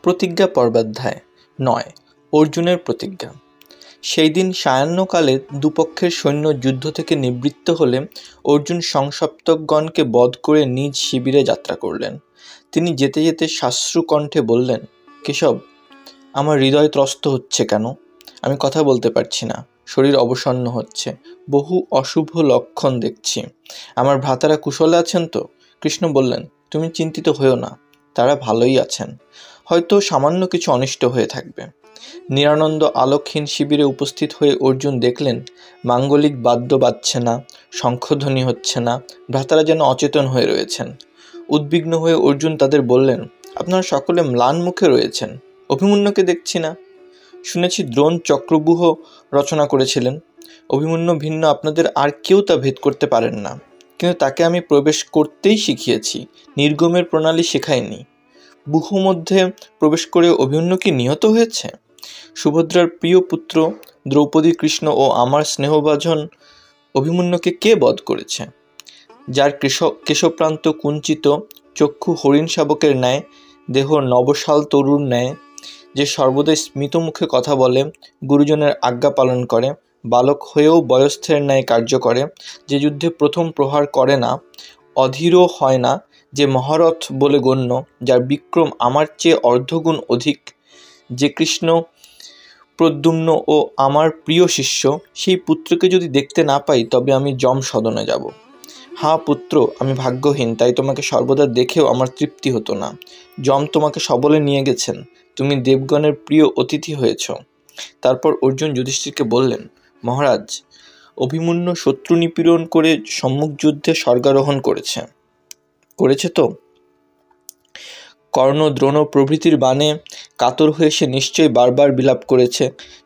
প্রতিজ্ঞা পর্বাধ্যায় 9 অর্জুনের প্রতিজ্ঞা। সেই দিন সায়াহ্নকালে দুপক্ষের সৈন্য যুদ্ধ থেকে নিবৃত্ত হলে অর্জুন সংসপ্তকগণকে বধ করে নিজ শিবিরে যাত্রা করলেন। তিনি যেতে যেতে সাশ্রু কণ্ঠে বললেন, কেশব, আমার হৃদয় ত্রস্ত হচ্ছে কেন? আমি কথা বলতে পারছি না, শরীর অবসন্ন হচ্ছে, বহু অশুভ লক্ষণ দেখছি। আমার ভ্রাতারা কুশলে আছেন তো? কৃষ্ণ বললেন, তুমি চিন্তিত হয়েও না, তারা ভালোই আছেন, হয়তো সামান্য কিছু অনিষ্ট হয়ে থাকবে। নিরানন্দ আলোকহীন শিবিরে উপস্থিত হয়ে অর্জুন দেখলেন মাঙ্গলিক বাদ্য বাজছে না, শঙ্খধ্বনি হচ্ছে না, ভ্রাতারা যেন অচেতন হয়ে রয়েছেন। উদ্বিগ্ন হয়ে অর্জুন তাদের বললেন, আপনারা সকলে ম্লান মুখে রয়েছেন, অভিমন্যুকে দেখছি না। শুনেছি দ্রোণ চক্রব্যূহ রচনা করেছিলেন, অভিমন্যু ভিন্ন আপনাদের আর কেউ তা ভেদ করতে পারেন না, কিন্তু তাকে আমি প্রবেশ করতেই শিখিয়েছি, নির্গমের প্রণালী শেখাইনি। ব্যূহ মধ্যে প্রবেশ করে অভিমন্যু কি নিহত হয়েছে? সুভদ্রার প্রিয় পুত্র দ্রৌপদী, কৃষ্ণ ও আমার স্নেহভাজন অভিমন্যুকে কে বধ করেছে? যার কেশপ্রান্ত কুঞ্চিত, চক্ষু হরিণ শাবকের ন্যায়, দেহ নবশাল তরুর ন্যায়, যে সর্বদাই স্মিত মুখে কথা বলে, গুরুজনের আজ্ঞা পালন করে, বালক হয়েও বয়স্থের ন্যায় কার্য করে, যে যুদ্ধে প্রথম প্রহার করে না, অধীরও হয় না, যে মহারথ বলে গণ্য, যার বিক্রম আমার চেয়ে অর্ধগুণ অধিক, যে কৃষ্ণ প্রদ্যুম্ন ও আমার প্রিয় শিষ্য, সেই পুত্রকে যদি দেখতে না পাই তবে আমি যম সদনে যাব। হা পুত্র, আমি ভাগ্যহীন, তাই তোমাকে সর্বদা দেখেও আমার তৃপ্তি হতো না। যম তোমাকে সবলে নিয়ে গেছেন, তুমি দেবগণের প্রিয় অতিথি হয়েছ। তারপর অর্জুন যুধিষ্ঠিরকে বললেন, মহারাজ, অভিমন্যু শত্রু নিপীড়ন করে সম্মুখ যুদ্ধে স্বর্গারোহণ করেছে তো? কর্ণ, দ্রোণ প্রভৃতির বাণে কাতর হয়ে সে নিশ্চয়ই বারবার বিলাপ করেছে,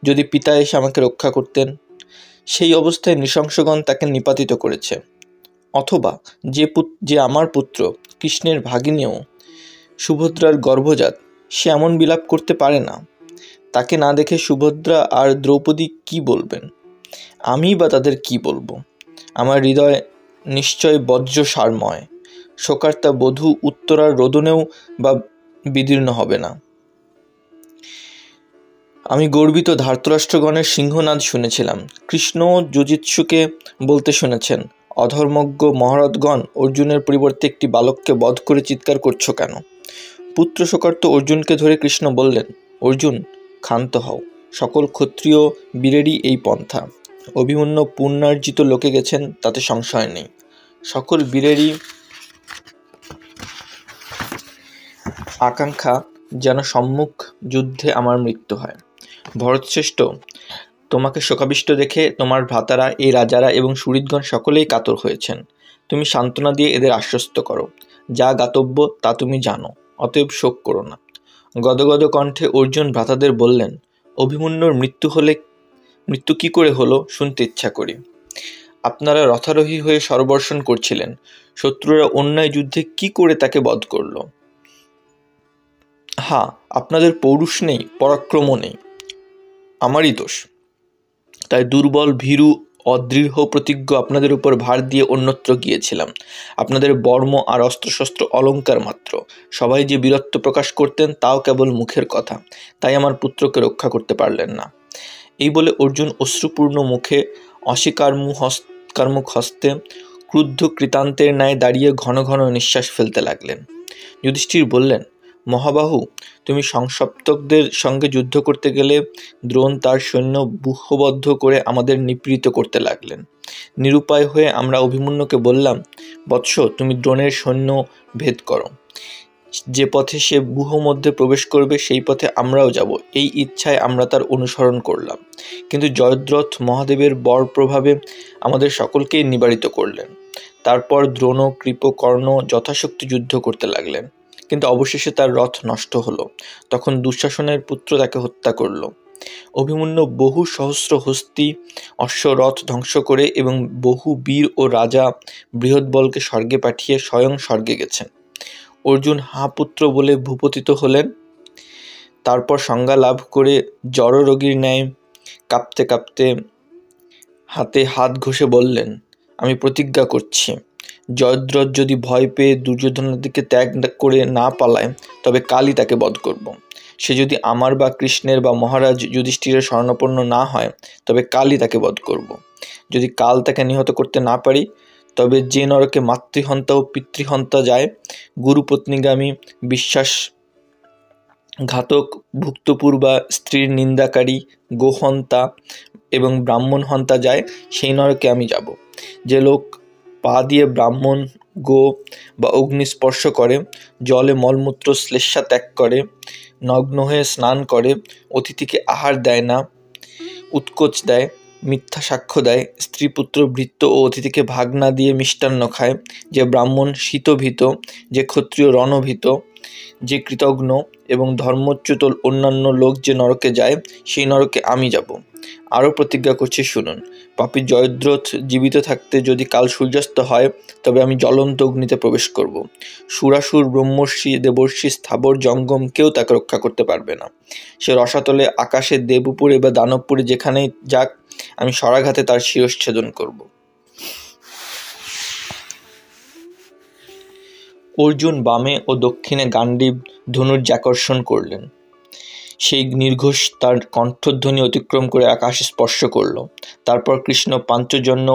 যদি পিতা এসে আমাকে রক্ষা করতেন। সেই অবস্থায় নৃশংসগণ তাকে নিপাতিত করেছে। অথবা যে আমার পুত্র, কৃষ্ণের ভাগিনীও, সুভদ্রার গর্ভজাত, সে এমন বিলাপ করতে পারে না। তাকে না দেখে সুভদ্রা আর দ্রৌপদী কি বলবেন? আমি বা তাদের কি বলবো? আমার হৃদয় নিশ্চয় বজ্র সারময়, শোকার্তা বধূ উত্তরার রোদনেও বা বিদীর্ণ হবে না। আমি গর্বিত ধার্তরাষ্ট্রগণের সিংহনাদ শুনেছিলাম। কৃষ্ণ যুজিৎসুকে বলতে শুনেছেন, অধর্মজ্ঞ মহারথগণ, অর্জুনের পরিবর্তে একটি বালককে বধ করে চিৎকার করছো কেন? পুত্র শোকার্ত অর্জুনকে ধরে কৃষ্ণ বললেন, অর্জুন, ক্ষান্ত হও, সকল ক্ষত্রিয় বীরেরই এই পন্থা। অভিমন্যু পুণ্যার্জিত লোকে গেছেন, তাতে সংশয় নেই। সকল বীরেরই আকাঙ্ক্ষা যেন সম্মুখ যুদ্ধে আমার মৃত্যু হয়। ভরতশ্রেষ্ঠ, তোমাকে শোকাবিষ্ট দেখে তোমার ভ্রাতারা, এই রাজারা এবং সুহৃদগণ সকলেই কাতর হয়েছেন। তুমি সান্ত্বনা দিয়ে এদের আশ্বস্ত করো, যা জ্ঞাতব্য তা তুমি জানো, অতএব শোক করো না। গদগদ কণ্ঠে অর্জুন ভ্রাতাদের বললেন, অভিমন্যুর মৃত্যু কি করে হলো শুনতে ইচ্ছা করি। আপনারা রথারোহী হয়ে সরবর্ষণ করছিলেন, শত্রুরা অন্যায় যুদ্ধে কি করে তাকে বধ করল? আপনাদের পৌরুষ নেই, পরাক্রম নেই, আমারই দোষ। তাই দুর্বল, ভীরু, অদৃঢ় প্রতিজ্ঞ আপনাদের উপর ভার দিয়ে অন্যত্র গিয়েছিলাম। আপনাদের বর্ম আর অস্ত্রশস্ত্র অলঙ্কার মাত্র, সবাই যে বীরত্ব প্রকাশ করতেন তাও কেবল মুখের কথা, তাই আমার পুত্রকে রক্ষা করতে পারলেন না। এই বলে অর্জুন অশ্রুপূর্ণ মুখে, অস্বীকারমুখ হস্তে, ক্রুদ্ধ কৃতান্তের ন্যায় দাঁড়িয়ে ঘন ঘন নিঃশ্বাস ফেলতে লাগলেন। যুধিষ্ঠির বললেন, মহাবাহু, তুমি সংসপ্তকদের সঙ্গে যুদ্ধ করতে গেলে দ্রোণ তার সৈন্য ব্যূহবদ্ধ করে আমাদের নিপীড়িত করতে লাগলেন। নিরুপায় হয়ে আমরা অভিমন্যুকে বললাম, বৎস, তুমি দ্রোণের সৈন্য ভেদ করো, যে পথে সে ব্যূহ মধ্যে প্রবেশ করবে সেই পথে আমরাও যাব, এই ইচ্ছায় আমরা তার অনুসরণ করলাম। কিন্তু জয়দ্রথ মহাদেবের বর প্রভাবে আমাদের সকলকেই নিবারিত করলেন। তারপর দ্রোণ, কৃপ, কর্ণ যথাশক্তি যুদ্ধ করতে লাগলেন, কিন্তু অবশেষে তার রথ নষ্ট হলো। তখন দুঃশাসনের পুত্র তাকে হত্যা করল। অভিমন্যু বহু সহস্র হস্তি অশ্বরথ ধ্বংস করে এবং বহু বীর ও রাজা বৃহৎবলকে স্বর্গে পাঠিয়ে স্বয়ং স্বর্গে গেছেন। অর্জুন পুত্র বলে ভূপতিত হলেন। তারপর সংজ্ঞা লাভ করে জড়রোগীর ন্যায় কাঁপতে কাঁপতে হাতে হাত ঘষে বললেন, আমি প্রতিজ্ঞা করছি, জয়দ্রথ যদি ভয় পেয়ে দুর্যোধনের দিকে ত্যাগ করে না পালায়, তবে কালই তাকে বধ করব। সে যদি আমার বা কৃষ্ণের বা মহারাজ যুধিষ্ঠিরের শরণাপন্ন না হয়, তবে কালই তাকে বধ করব। যদি কাল তাকে নিহত করতে না পারি, তবে যে নরকে মাতৃহন্তা ও পিতৃহন্তা যায়, গুরুপত্নীগামী, বিশ্বাসঘাতক, ভুক্তপুর বা স্ত্রীর নিন্দাকারী, গোহন্তা এবং ব্রাহ্মণ হন্তা যায়, সেই নরকে আমি যাব। যে লোক পা দিয়ে ব্রাহ্মণ, গো বা অগ্নি স্পর্শ করে, জলে মলমূত্র শ্লেষ্মা ত্যাগ করে, নগ্ন হয়ে স্নান করে, অতিথিকে আহার দেয় না, উৎকোচ দেয়, মিথ্যা সাক্ষ্য দেয়, স্ত্রী পুত্র ভৃত্য ও অতিথিকে ভাগ না দিয়ে মিষ্টান্ন খায়, যে ব্রাহ্মণ শীতভীত, যে ক্ষত্রিয় রণভীত, যে কৃতঘ্ন এবং ধর্মচ্যুত অন্যান্য লোক যে নরকে যায়, সেই নরকে আমি যাব। আরও প্রতিজ্ঞা করছি, শুনুন। পাপী জয়দ্রথ জীবিত থাকতে যদি কাল সূর্যাস্ত হয়, তবে আমি জ্বলন্ত অগ্নিতে প্রবেশ করব। সুরাসুর, ব্রহ্মর্ষি, দেবর্ষি, স্থাবর, জঙ্গম কেউ তাকে রক্ষা করতে পারবে না। সে রসাতলে, আকাশে, দেবপুরে বা দানবপুরে যেখানেই যাক, আমি শরাঘাতে তার শিরশ্ছেদন করব। অর্জুন বামে ও দক্ষিণে গান্ডীব ধনুর্যাকর্ষণ করলেন। সেই নির্ঘোষ তার কণ্ঠধ্বনি অতিক্রম করে আকাশ স্পর্শ করল। তারপর কৃষ্ণ পাঞ্চজন্য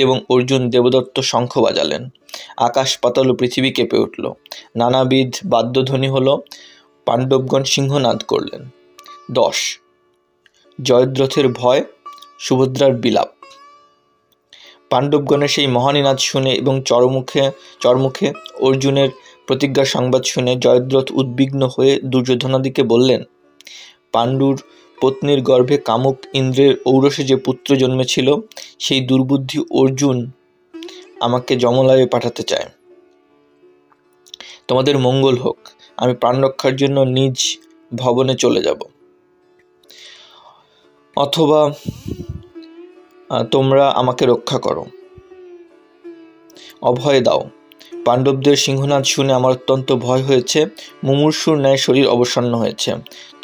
এবং অর্জুন দেবদত্ত শঙ্খ বাজালেন। আকাশ, পাতাল ও পৃথিবী কেঁপে উঠল। নানাবিধ বাদ্যধ্বনি হল। পাণ্ডবগণ সিংহনাদ করলেন। 10. জয়দ্রথের ভয়, সুভদ্রার বিলাপ। পাণ্ডবগণের সেই মহানিনাদ শুনে এবং চরমুখে অর্জুনের প্রতিজ্ঞার সংবাদ শুনে জয়দ্রথ উদ্বিগ্ন হয়ে দুর্যোধনাদিকে বললেন, পাণ্ডুর পত্নীর গর্ভে কামুক ইন্দ্রের ঔরসে যে পুত্র জন্মেছিল, সেই দুর্বুদ্ধি অর্জুন আমাকে যমলায়ে পাঠাতে চায়। তোমাদের মঙ্গল হোক। আমি প্রাণ রক্ষার জন্য নিজ ভবনে চলে যাব, অথবা তোমরা আমাকে রক্ষা করো, অভয় দাও। পাণ্ডবদের সিংহনাদ শুনে আমার অত্যন্ত ভয় হয়েছে, মুমূর্ষুর ন্যায় শরীর অবসন্ন হয়েছে।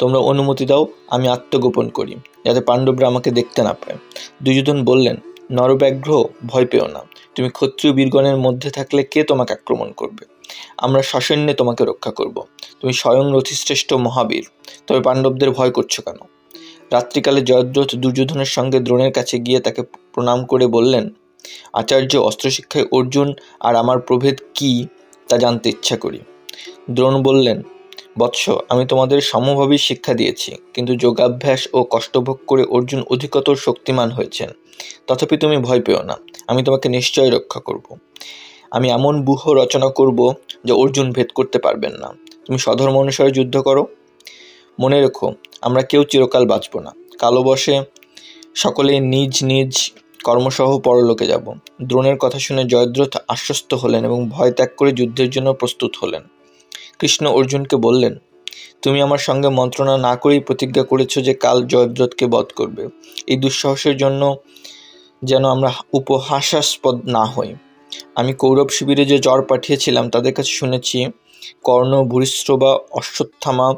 তোমরা অনুমতি দাও, আমি আত্মগোপন করি, যাতে পাণ্ডবরা আমাকে দেখতে না পায়। দুর্যোধন বললেন, নরব্যাঘ্র, ভয় পেও না। তুমি ক্ষত্রিয় বীরগণের মধ্যে থাকলে কে তোমাকে আক্রমণ করবে? আমরা সসৈন্যে তোমাকে রক্ষা করব। তুমি স্বয়ং রথিশ্রেষ্ঠ মহাবীর, তবে পাণ্ডবদের ভয় করছো কেন? রাত্রিকালে জয়দ্রথ দুর্যোধনের সঙ্গে দ্রোণের কাছে গিয়ে তাকে প্রণাম করে বললেন, আচার্য, অস্ত্রশিক্ষায় অর্জুন আর আমার প্রভেদ কি তা জানতে ইচ্ছা করি। দ্রোণ বললেন, বৎস, আমি তোমাদের সমভাবেই শিক্ষা দিয়েছি, কিন্তু যোগাভ্যাস ও কষ্টভোগ করে অর্জুন অধিকতর শক্তিমান হয়েছেন। তথাপি তুমি ভয় পেও না, আমি তোমাকে নিশ্চয় রক্ষা করব। আমি এমন ব্যূহ রচনা করব যা অর্জুন ভেদ করতে পারবেন না। তুমি স্বধর্ম অনুসারে যুদ্ধ করো। মনে রেখো, আমরা কেউ চিরকাল বাঁচব না। কালবশে সকলেই নিজ নিজ কর্মসহ পরলোকে যাব। দ্রোণের কথা শুনে জয়দ্রথ আশ্বস্ত হলেন এবং ভয় ত্যাগ করে যুদ্ধের জন্য প্রস্তুত হলেন। কৃষ্ণ অর্জুনকে বললেন, তুমি আমার সঙ্গে মন্ত্রণা না করেই প্রতিজ্ঞা করেছ যে কাল জয়দ্রথকে বধ করবে। এই দুঃসাহসের জন্য যেন আমরা উপহাসাস্পদ না হই। আমি কৌরব শিবিরে যে জ্বর পাঠিয়েছিলাম, তাদের কাছে শুনেছি কর্ণ, ভূরিশ্রবা, অশ্বত্থামা,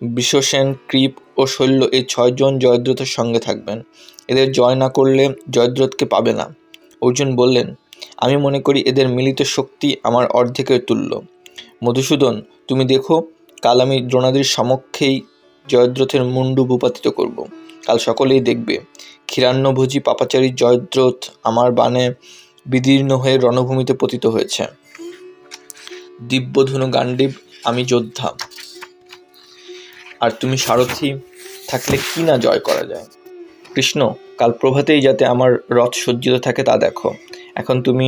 বৃষসেন, কৃপ ও শৈল্য এই 6 জন জয়দ্রথের সঙ্গে থাকবেন। এদের জয় না করলে জয়দ্রথকে পাবে না। অর্জুন বললেন, আমি মনে করি এদের মিলিত শক্তি আমার অর্ধেকের তুল্য। মধুসূদন, তুমি দেখো, কাল আমি দ্রোণাদির সমক্ষেই জয়দ্রথের মুন্ডু ভূপাতিত করব। কাল সকলেই দেখবে ক্ষীরান্নভোজী পাপাচারী জয়দ্রথ আমার বাণে বিদীর্ণ হয়ে রণভূমিতে পতিত হয়েছে। দিব্যধনু গান্ডীব, আমি যোদ্ধা, আর তুমি সারথি থাকলে কি না জয় করা যায়। কৃষ্ণ, কাল প্রভাতেই যাতে আমার রথ সজ্জিত থাকে তা দেখো। এখন তুমি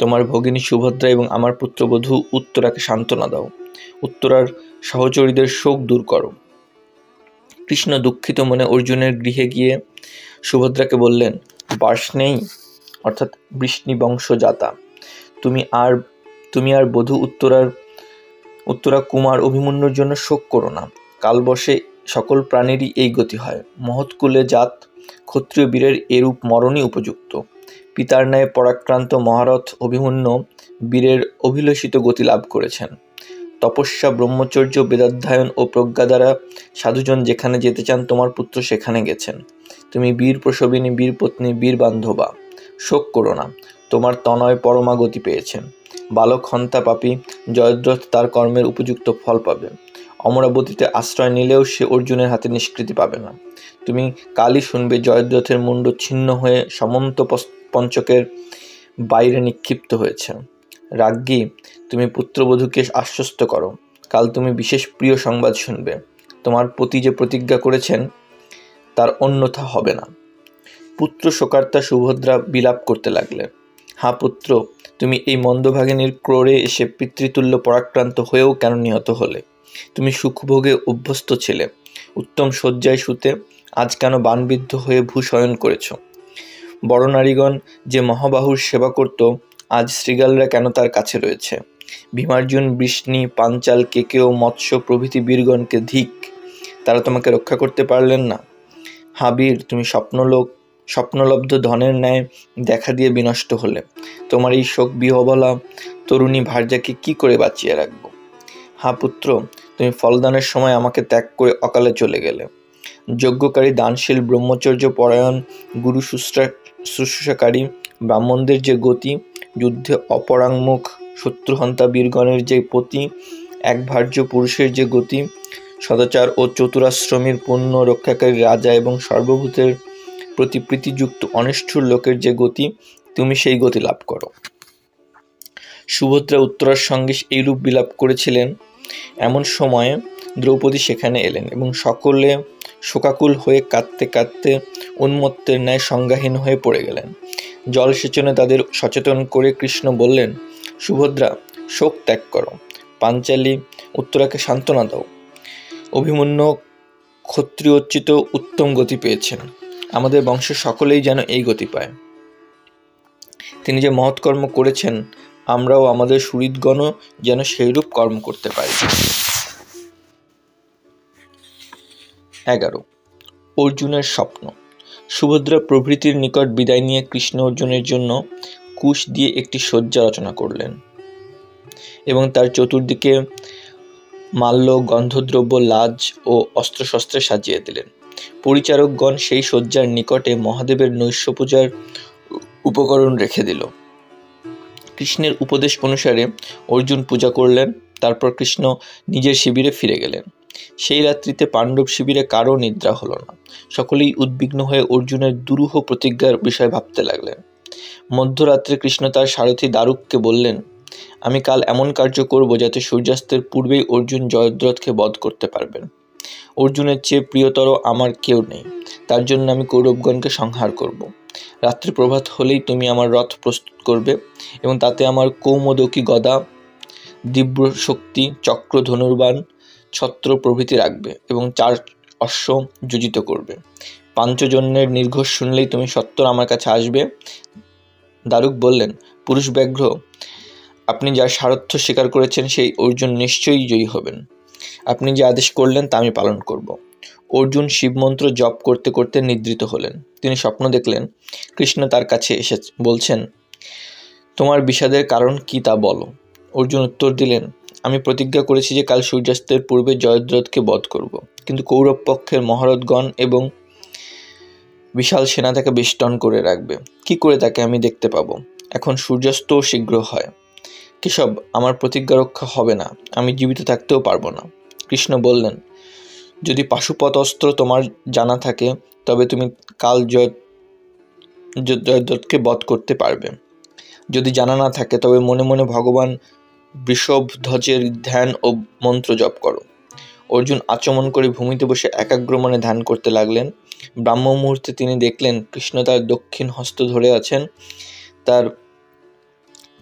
তোমার ভগিনী সুভদ্রা এবং আমার পুত্রবধূ উত্তরাকে সান্ত্বনা দাও। উত্তরার সহচরীদের শোক দূর করো। কৃষ্ণ দুঃখিত মনে অর্জুনের গৃহে গিয়ে সুভদ্রাকে বললেন, বার্ষ্ণেয়ী অর্থাৎ বৃষ্ণি বংশজাতা, তুমি আর বধূ উত্তরা কুমার অভিমন্যুর জন্য শোক করো না। কালবশে সকল প্রাণীরই এই গতি হয়। মহৎকুলে জাত ক্ষত্রিয় বীরের এরূপ মরণই উপযুক্ত। পিতার ন্যায় পরাক্রান্ত মহারথ অভিমন্যু বীরের অভিলষিত গতি লাভ করেছেন। তপস্যা, ব্রহ্মচর্য, বেদাধ্যায়ন ও প্রজ্ঞা দ্বারা সাধুজন যেখানে যেতে চান, তোমার পুত্র সেখানে গেছেন। তুমি বীর প্রসবিনী, বীর পত্নী, বীর বান্ধবা, শোক করো না। তোমার তনয় পরমা গতি পেয়েছেন। বালক হন্তা পাপী জয়দ্রথ তার কর্মের উপযুক্ত ফল পাবে। অমরাবতীতে আশ্রয় নিলেও সে অর্জুনের হাতে নিষ্কৃতি পাবে না। তুমি কালই শুনবে জয়দ্রথের মুণ্ড ছিন্ন হয়ে সমন্ত পঞ্চকের বাইরে নিক্ষিপ্ত হয়েছে। রাজ্ঞী, তুমি পুত্রবধূকে আশ্বস্ত করো, কাল তুমি বিশেষ প্রিয় সংবাদ শুনবে। তোমার পতি যে প্রতিজ্ঞা করেছেন তার অন্যথা হবে না। পুত্র শোকার্তা সুভদ্রা বিলাপ করতে লাগলেন। হা পুত্র, তুমি এই মন্দভাগিনীর ক্রোড়ে এসে পিতৃতুল্য পরাক্রান্ত হয়েও কেন নিহত হলে? তুমি সুখভোগে অভ্যস্ত ছিলে, উত্তম শয্যায় শুতে আজ কেন বানবিদ্ধ হয়ে ভূশয়ন করেছ? বড় নারীগণ যে মহাবাহুর সেবা করত, আজ শৃগালরা কেন তার কাছে রয়েছে? ভীমার্জুন, বৃষ্ণি, পাঞ্চাল, কেকেয়, মৎস্য প্রভৃতি বীরগণকে ধিক, তারা তোমাকে রক্ষা করতে পারলেন না। হা বীর, তুমি স্বপ্নলব্ধ ধনের ন্যায় দেখা দিয়ে বিনষ্ট হলে। তোমার এই শোক বিহবলা তরুণী ভার্যাকে কি করে বাঁচিয়ে রাখবো? হা পুত্র, তুমি ফলদানের সময় আমাকে ত্যাগ করে অকালে চলে গেলে। যজ্ঞকারী, দানশীল, ব্রহ্মচর্য পরায়ণ, গুরু শুশ্রূষাকারী ব্রাহ্মণদের যে গতি, যুদ্ধে অপরাঙ্গমুখ শত্রুহন্তা বীরগণের যে পতি, এক ভার্য পুরুষের যে গতি, সদাচার ও চতুরাশ্রমীর পুণ্য রক্ষাকারী রাজা এবং সর্বভূতের প্রতি প্রীতিযুক্ত অনিষ্ঠুর লোকের যে গতি, তুমি সেই গতি লাভ করো। সুভদ্রা উত্তরার সঙ্গে এইরূপ বিলাপ করেছিলেন। এমন সময়ে দ্রৌপদী সেখানে এলেন এবং সকলে শোকাকুল হয়ে কাঁদতে কাঁদতে উন্মত্তের ন্যায় সংজ্ঞাহীন হয়ে পড়ে গেলেন। জলসেচনে তাদের সচেতন করে কৃষ্ণ বললেন, সুভদ্রা, শোক ত্যাগ করো। পাঞ্চালী, উত্তরাকে সান্ত্বনা দাও। অভিমন্যু ক্ষত্রিয়োচ্চিত উত্তম গতি পেয়েছেন। আমাদের বংশের সকলেই যেন এই গতি পায়। তিনি যে মহৎকর্ম করেছেন, আমরাও আমাদের সুহৃদগণও যেন সেইরূপ কর্ম করতে পারি। 11. অর্জুনের স্বপ্ন। সুভদ্রা প্রভৃতির নিকট বিদায় নিয়ে কৃষ্ণ অর্জুনের জন্য কুশ দিয়ে একটি শয্যা রচনা করলেন এবং তার চতুর্দিকে মাল্য, গন্ধদ্রব্য, লাজ ও অস্ত্রশস্ত্রে সাজিয়ে দিলেন। পরিচারকগণ সেই শয্যার নিকটে মহাদেবের নৈশ পূজার উপকরণ রেখে দিল। কৃষ্ণের উপদেশ অনুসারে অর্জুন পূজা করলেন। তারপর কৃষ্ণ নিজের শিবিরে ফিরে গেলেন। সেই রাত্রিতে পাণ্ডব শিবিরে কারও নিদ্রা হলো না। সকলেই উদ্বিগ্ন হয়ে অর্জুনের দুরূহ প্রতিজ্ঞার বিষয় ভাবতে লাগলেন। মধ্যরাত্রে কৃষ্ণ তার সারথি দারুককে বললেন, আমি কাল এমন কার্য করব যাতে সূর্যাস্তের পূর্বেই অর্জুন জয়দ্রথকে বধ করতে পারবেন। অর্জুনের চেয়ে প্রিয়তর আমার কেউ নেই, তার জন্য আমি কৌরবগণকে সংহার করব। রাত্রি প্রভাত হলেই তুমি আমার রথ প্রস্তুত করবে এবং তাতে আমার কৌমোদকী গদা, দিব্য শক্তি, চক্র, ধনুর্বাণ, ছত্র প্রভৃতি রাখবে এবং 4 অশ্ব যোজিত করবে। পাঞ্চজন্যের নির্ঘোষ শুনলেই তুমি সত্বর আমার কাছে আসবে। দারুক বললেন, পুরুষ ব্যাঘ্র, আপনি যার সারথ্য স্বীকার করেছেন সেই অর্জুন নিশ্চয়ই জয়ী হবেন। আপনি যে আদেশ করলেন তা আমি পালন করব। অর্জুন শিবমন্ত্র জপ করতে করতে নিদ্রিত হলেন। তিনি স্বপ্ন দেখলেন, কৃষ্ণ তার কাছে এসে বলছেন, তোমার বিষাদের কারণ কি তা বলো। অর্জুন উত্তর দিলেন, আমি প্রতিজ্ঞা করেছি যে কাল সূর্যাস্তের পূর্বে জয়দ্রথকে বধ করব, কিন্তু কৌরব পক্ষের মহারথগণ এবং বিশাল সেনা তাকে বেষ্টন করে রাখবে। কি করে তাকে আমি দেখতে পাবো? এখন সূর্যাস্তও শীঘ্র হয়। কেশব, আমার প্রতিজ্ঞা রক্ষা হবে না, আমি জীবিত থাকতেও পারবো না। কৃষ্ণ বললেন, যদি পাশুপত অস্ত্র তোমার জানা থাকে তবে তুমি কাল জয়দ্রথকে বধ করতে পারবে। যদি জানা না থাকে তবে মনে মনে ভগবান বৃষভধ্বজের ধ্যান ও মন্ত্র জপ করো। অর্জুন আচমন করে ভূমিতে বসে একাগ্র মনে ধ্যান করতে লাগলেন। ব্রাহ্ম মুহূর্তে তিনি দেখলেন কৃষ্ণ তার দক্ষিণ হস্ত ধরে আছেন।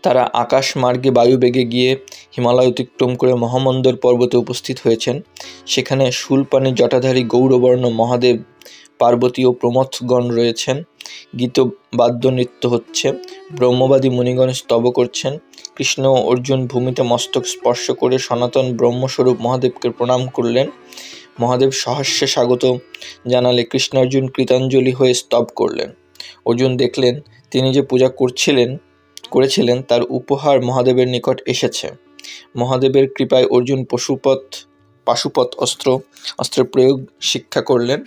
তারা আকাশ মার্গে বায়ুবেগে গিয়ে হিমালয় অতিক্রম করে মহামন্দর পর্বতে উপস্থিত হয়েছেন। সেখানে শূলপাণি জটাধারী গৌরবর্ণ মহাদেব, পার্বতী ও প্রমথগণ রয়েছেন। গীতবাদ্য নৃত্য হচ্ছে। ব্রহ্মবাদী মুনিগণ স্তব করছেন। কৃষ্ণ ও অর্জুন ভূমিতে মস্তক স্পর্শ করে সনাতন ব্রহ্মস্বরূপ মহাদেবকে প্রণাম করলেন। মহাদেব সহাস্যে স্বাগত জানালে কৃষ্ণার্জুন কৃতাঞ্জলি হয়ে স্তব করলেন। অর্জুন দেখলেন তিনি যে পূজা করেছিলেন তার উপহার মহাদেবের নিকট এসেছে। মহাদেবের কৃপায় অর্জুন পাশুপত অস্ত্রের প্রয়োগ শিক্ষা করলেন।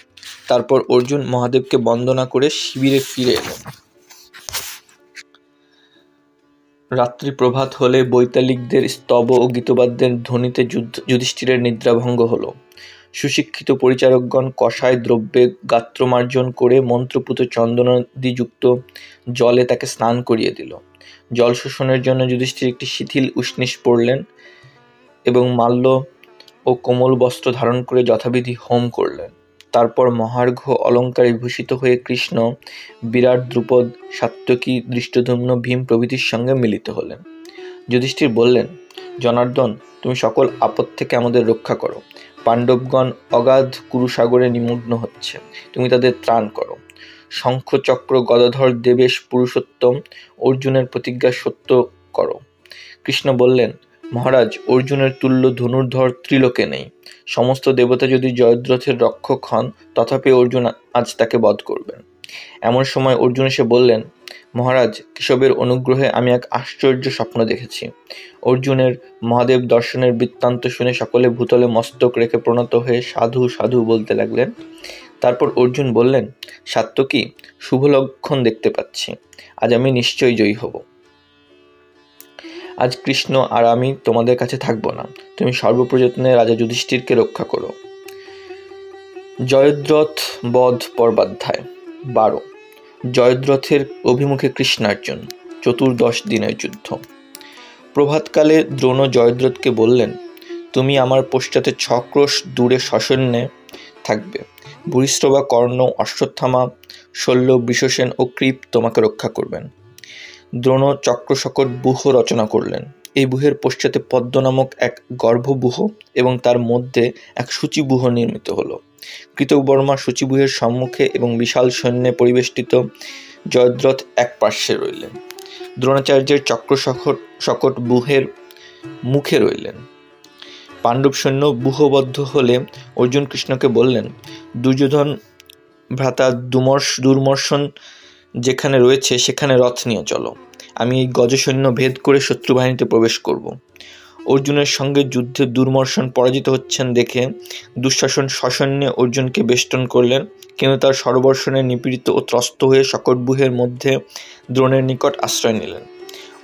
তারপর অর্জুন মহাদেবকে বন্দনা করে শিবিরে ফিরে এলেন। রাত্রি প্রভাত হলে বৈতালিকদের স্তব ও গীতবাদ্যের ধ্বনিতে যুধিষ্ঠিরের নিদ্রাভঙ্গ হল। সুশিক্ষিত পরিচারকগণ কষায় দ্রব্যে গাত্রমার্জন করে মন্ত্রপুত চন্দনাদিযুক্ত জলে তাকে স্নান করিয়ে দিল। জল শোষণের জন্য যুধিষ্ঠির একটি শিথিল উষ্ণীষ পড়লেন এবং মাল্য ও কোমল বস্ত্র ধারণ করে যথাবিধি হোম করলেন। তারপর মহার্ঘ অলঙ্কারে বিভূষিত হয়ে কৃষ্ণ বিরাট, দ্রুপদ, সাত্যকী, দৃষ্টদ্যুম্ন, ভীম প্রভৃতির সঙ্গে মিলিত হলেন। যুধিষ্ঠির বললেন, জনার্দন, তুমি সকল আপদ থেকে আমাদের রক্ষা করো। পাণ্ডবগণ অগাধ কুরুসাগরে নিমগ্ন হচ্ছে, তুমি তাদের ত্রাণ করো। শঙ্খ, চক্র, গদাধর, দেবেশ, পুরুষোত্তম, অর্জুনের প্রতিজ্ঞা সত্য করো। কৃষ্ণ বললেন, মহারাজ, অর্জুনের তুল্য ধনুর্ধর ত্রিলোকে নেই। সমস্ত দেবতা যদি জয়দ্রথের রক্ষক হন, তথাপি অর্জুন আজ তাকে বধ করবেন। এমন সময় অর্জুন এসে বললেন, মহারাজ, কেশবের অনুগ্রহে আমি এক আশ্চর্য স্বপ্ন দেখেছি। অর্জুনের মহাদেব দর্শনের বৃত্তান্ত শুনে সকলে ভূতলে মস্তক রেখে প্রণত হয়ে সাধু সাধু বলতে লাগলেন। তারপর অর্জুন বললেন, সাত্যকী, শুভ লক্ষণ দেখতে পাচ্ছি, আজ আমি নিশ্চয়ই জয়ী হব। আজ কৃষ্ণ আর আমি তোমাদের কাছে থাকবো না, তুমি সর্বপ্রযত্নে রাজা যুধিষ্ঠিরকে রক্ষা করো। জয়দ্রথ বধ পর্বাধ্যায় 12। জয়দ্রথের অভিমুখে কৃষ্ণার্জুন, 14 দিনের যুদ্ধ। প্রভাতকালে দ্রোণ জয়দ্রথকে বললেন, তুমি আমার পশ্চাতে 6 ক্রোশ দূরে সসৈন্যে থাকবে। ভূরিশ্রবা, কর্ণ, অশ্বত্থামা, শল্য, বৃষসেন ও কৃপ তোমাকে রক্ষা করবেন। দ্রোণ চক্রশকট ব্যূহ রচনা করলেন। এই ব্যূহের পশ্চাতে পদ্ম নামক এক গর্ভব্যূহ এবং তার মধ্যে এক সূচিব্যূহ নির্মিত হল। কৃতবর্মা সূচিব্যূহের সম্মুখে এবং বিশাল সৈন্যে পরিবেষ্টিত জয়দ্রথ এক পার্শ্বে রইলেন। দ্রোণাচার্যের চক্রশকট ব্যূহের মুখে রইলেন। পাণ্ডব সৈন্য ব্যূহবদ্ধ হলে অর্জুন কৃষ্ণকে বললেন, দুর্যোধন ভ্রাতা দুর্মর্শন যেখানে রয়েছে সেখানে রথ নিয়ে চলো, আমি এই গজসৈন্য ভেদ করে শত্রুবাহিনীতে প্রবেশ করব। অর্জুনের সঙ্গে যুদ্ধে দুর্মর্শন পরাজিত হচ্ছেন দেখে দুঃশাসন সসৈন্যে অর্জুনকে বেষ্টন করলেন, কিন্তু তার সর্বর্ষণে নিপীড়িত ও ত্রস্ত হয়ে শকটব্যূহের মধ্যে দ্রোণের নিকট আশ্রয় নিলেন।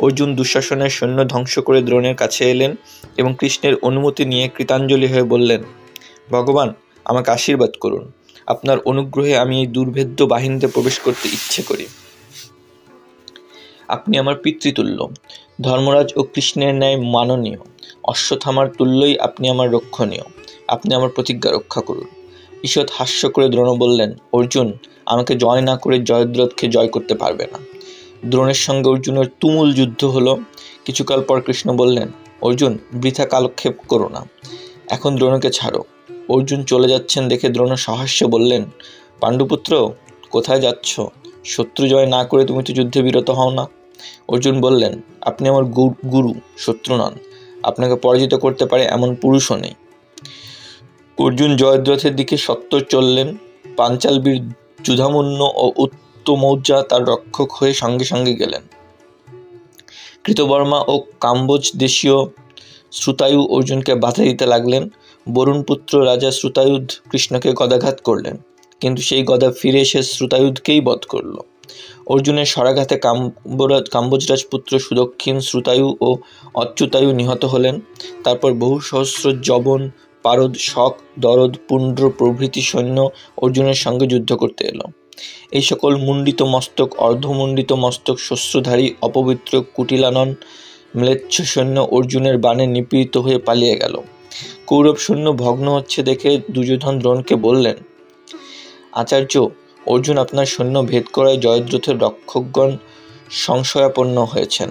অর্জুন দুঃশাসনের সৈন্য ধ্বংস করে দ্রোণের কাছে এলেন এবং কৃষ্ণের অনুমতি নিয়ে কৃতাঞ্জলি হয়ে বললেন, ভগবান, আমাকে আশীর্বাদ করুন, আপনার অনুগ্রহে আমি এই দুর্ভেদ্য বাহিনীতে প্রবেশ করতে ইচ্ছে করি। আপনি আমার পিতৃতুল্য, ধর্মরাজ ও কৃষ্ণের ন্যায় মাননীয়, অশ্বত্থামার তুল্যই আপনি আমার রক্ষণীয়, আপনি আমার প্রতিজ্ঞা রক্ষা করুন। ঈষৎ হাস্য করে দ্রোণ বললেন, অর্জুন, আমাকে জয় না করে জয়দ্রথকে জয় করতে পারবে না। দ্রোণের সঙ্গে অর্জুনের তুমুল যুদ্ধ হলো। কিছুকাল পর কৃষ্ণ বললেন, অর্জুন, বৃথা কালক্ষেপ করো না, এখন দ্রোণকে ছাড়ো। অর্জুন চলে যাচ্ছেন দেখে দ্রোণ সহাস্যে বললেন, পাণ্ডুপুত্র, কোথায় যাচ্ছ? শত্রু জয় না করে তুমি তো যুদ্ধে বিরত হও না। অর্জুন বললেন, আপনি আমার গুরু, শত্রু নন, আপনাকে পরাজিত করতে পারে এমন পুরুষও নেই। অর্জুন জয়দ্রথের দিকে সত্বর চললেন। পাঞ্চাল বীর যুধামন্য ও উত্তমৌজা তার রক্ষক হয়ে সঙ্গে সঙ্গে গেলেন। কৃতবর্মা ও কাম্বোজ দেশীয় শ্রুতায়ু অর্জুনকে বাধা দিতে লাগলেন। বরুণপুত্র রাজা শ্রুতায়ুধ কৃষ্ণকে গদাঘাত করলেন, কিন্তু সেই গদা ফিরে এসে শ্রুতায়ুধকেই বধ করল। অর্জুনের স্বরাঘাতে কাম্বোজরাজ পুত্র সুদক্ষিণ, শ্রুতায়ু ও অচ্যুতায়ু নিহত হলেন। তারপর বহু সহস্র যবন, পারদ, শক, দরদ, পুণ্ড্র প্রভৃতি সৈন্য অর্জুনের সঙ্গে যুদ্ধ করতে এলো। এই সকল মুণ্ডিত মস্তক, অর্ধমণ্ডিত মস্তক, শস্ত্রধারী, অপবিত্র, কুটিলানন, ম্লেচ্ছ সৈন্য অর্জুনের বাণে নিপীড়িত হয়ে পালিয়ে গেল। কৌরব সৈন্য ভগ্ন হচ্ছে দেখে দুর্যোধন দ্রোণকে বললেন, আচার্য, অর্জুন আপনার সৈন্য ভেদ করায় জয়দ্রথের রক্ষকগণ সংশয়াপন্ন হয়েছেন।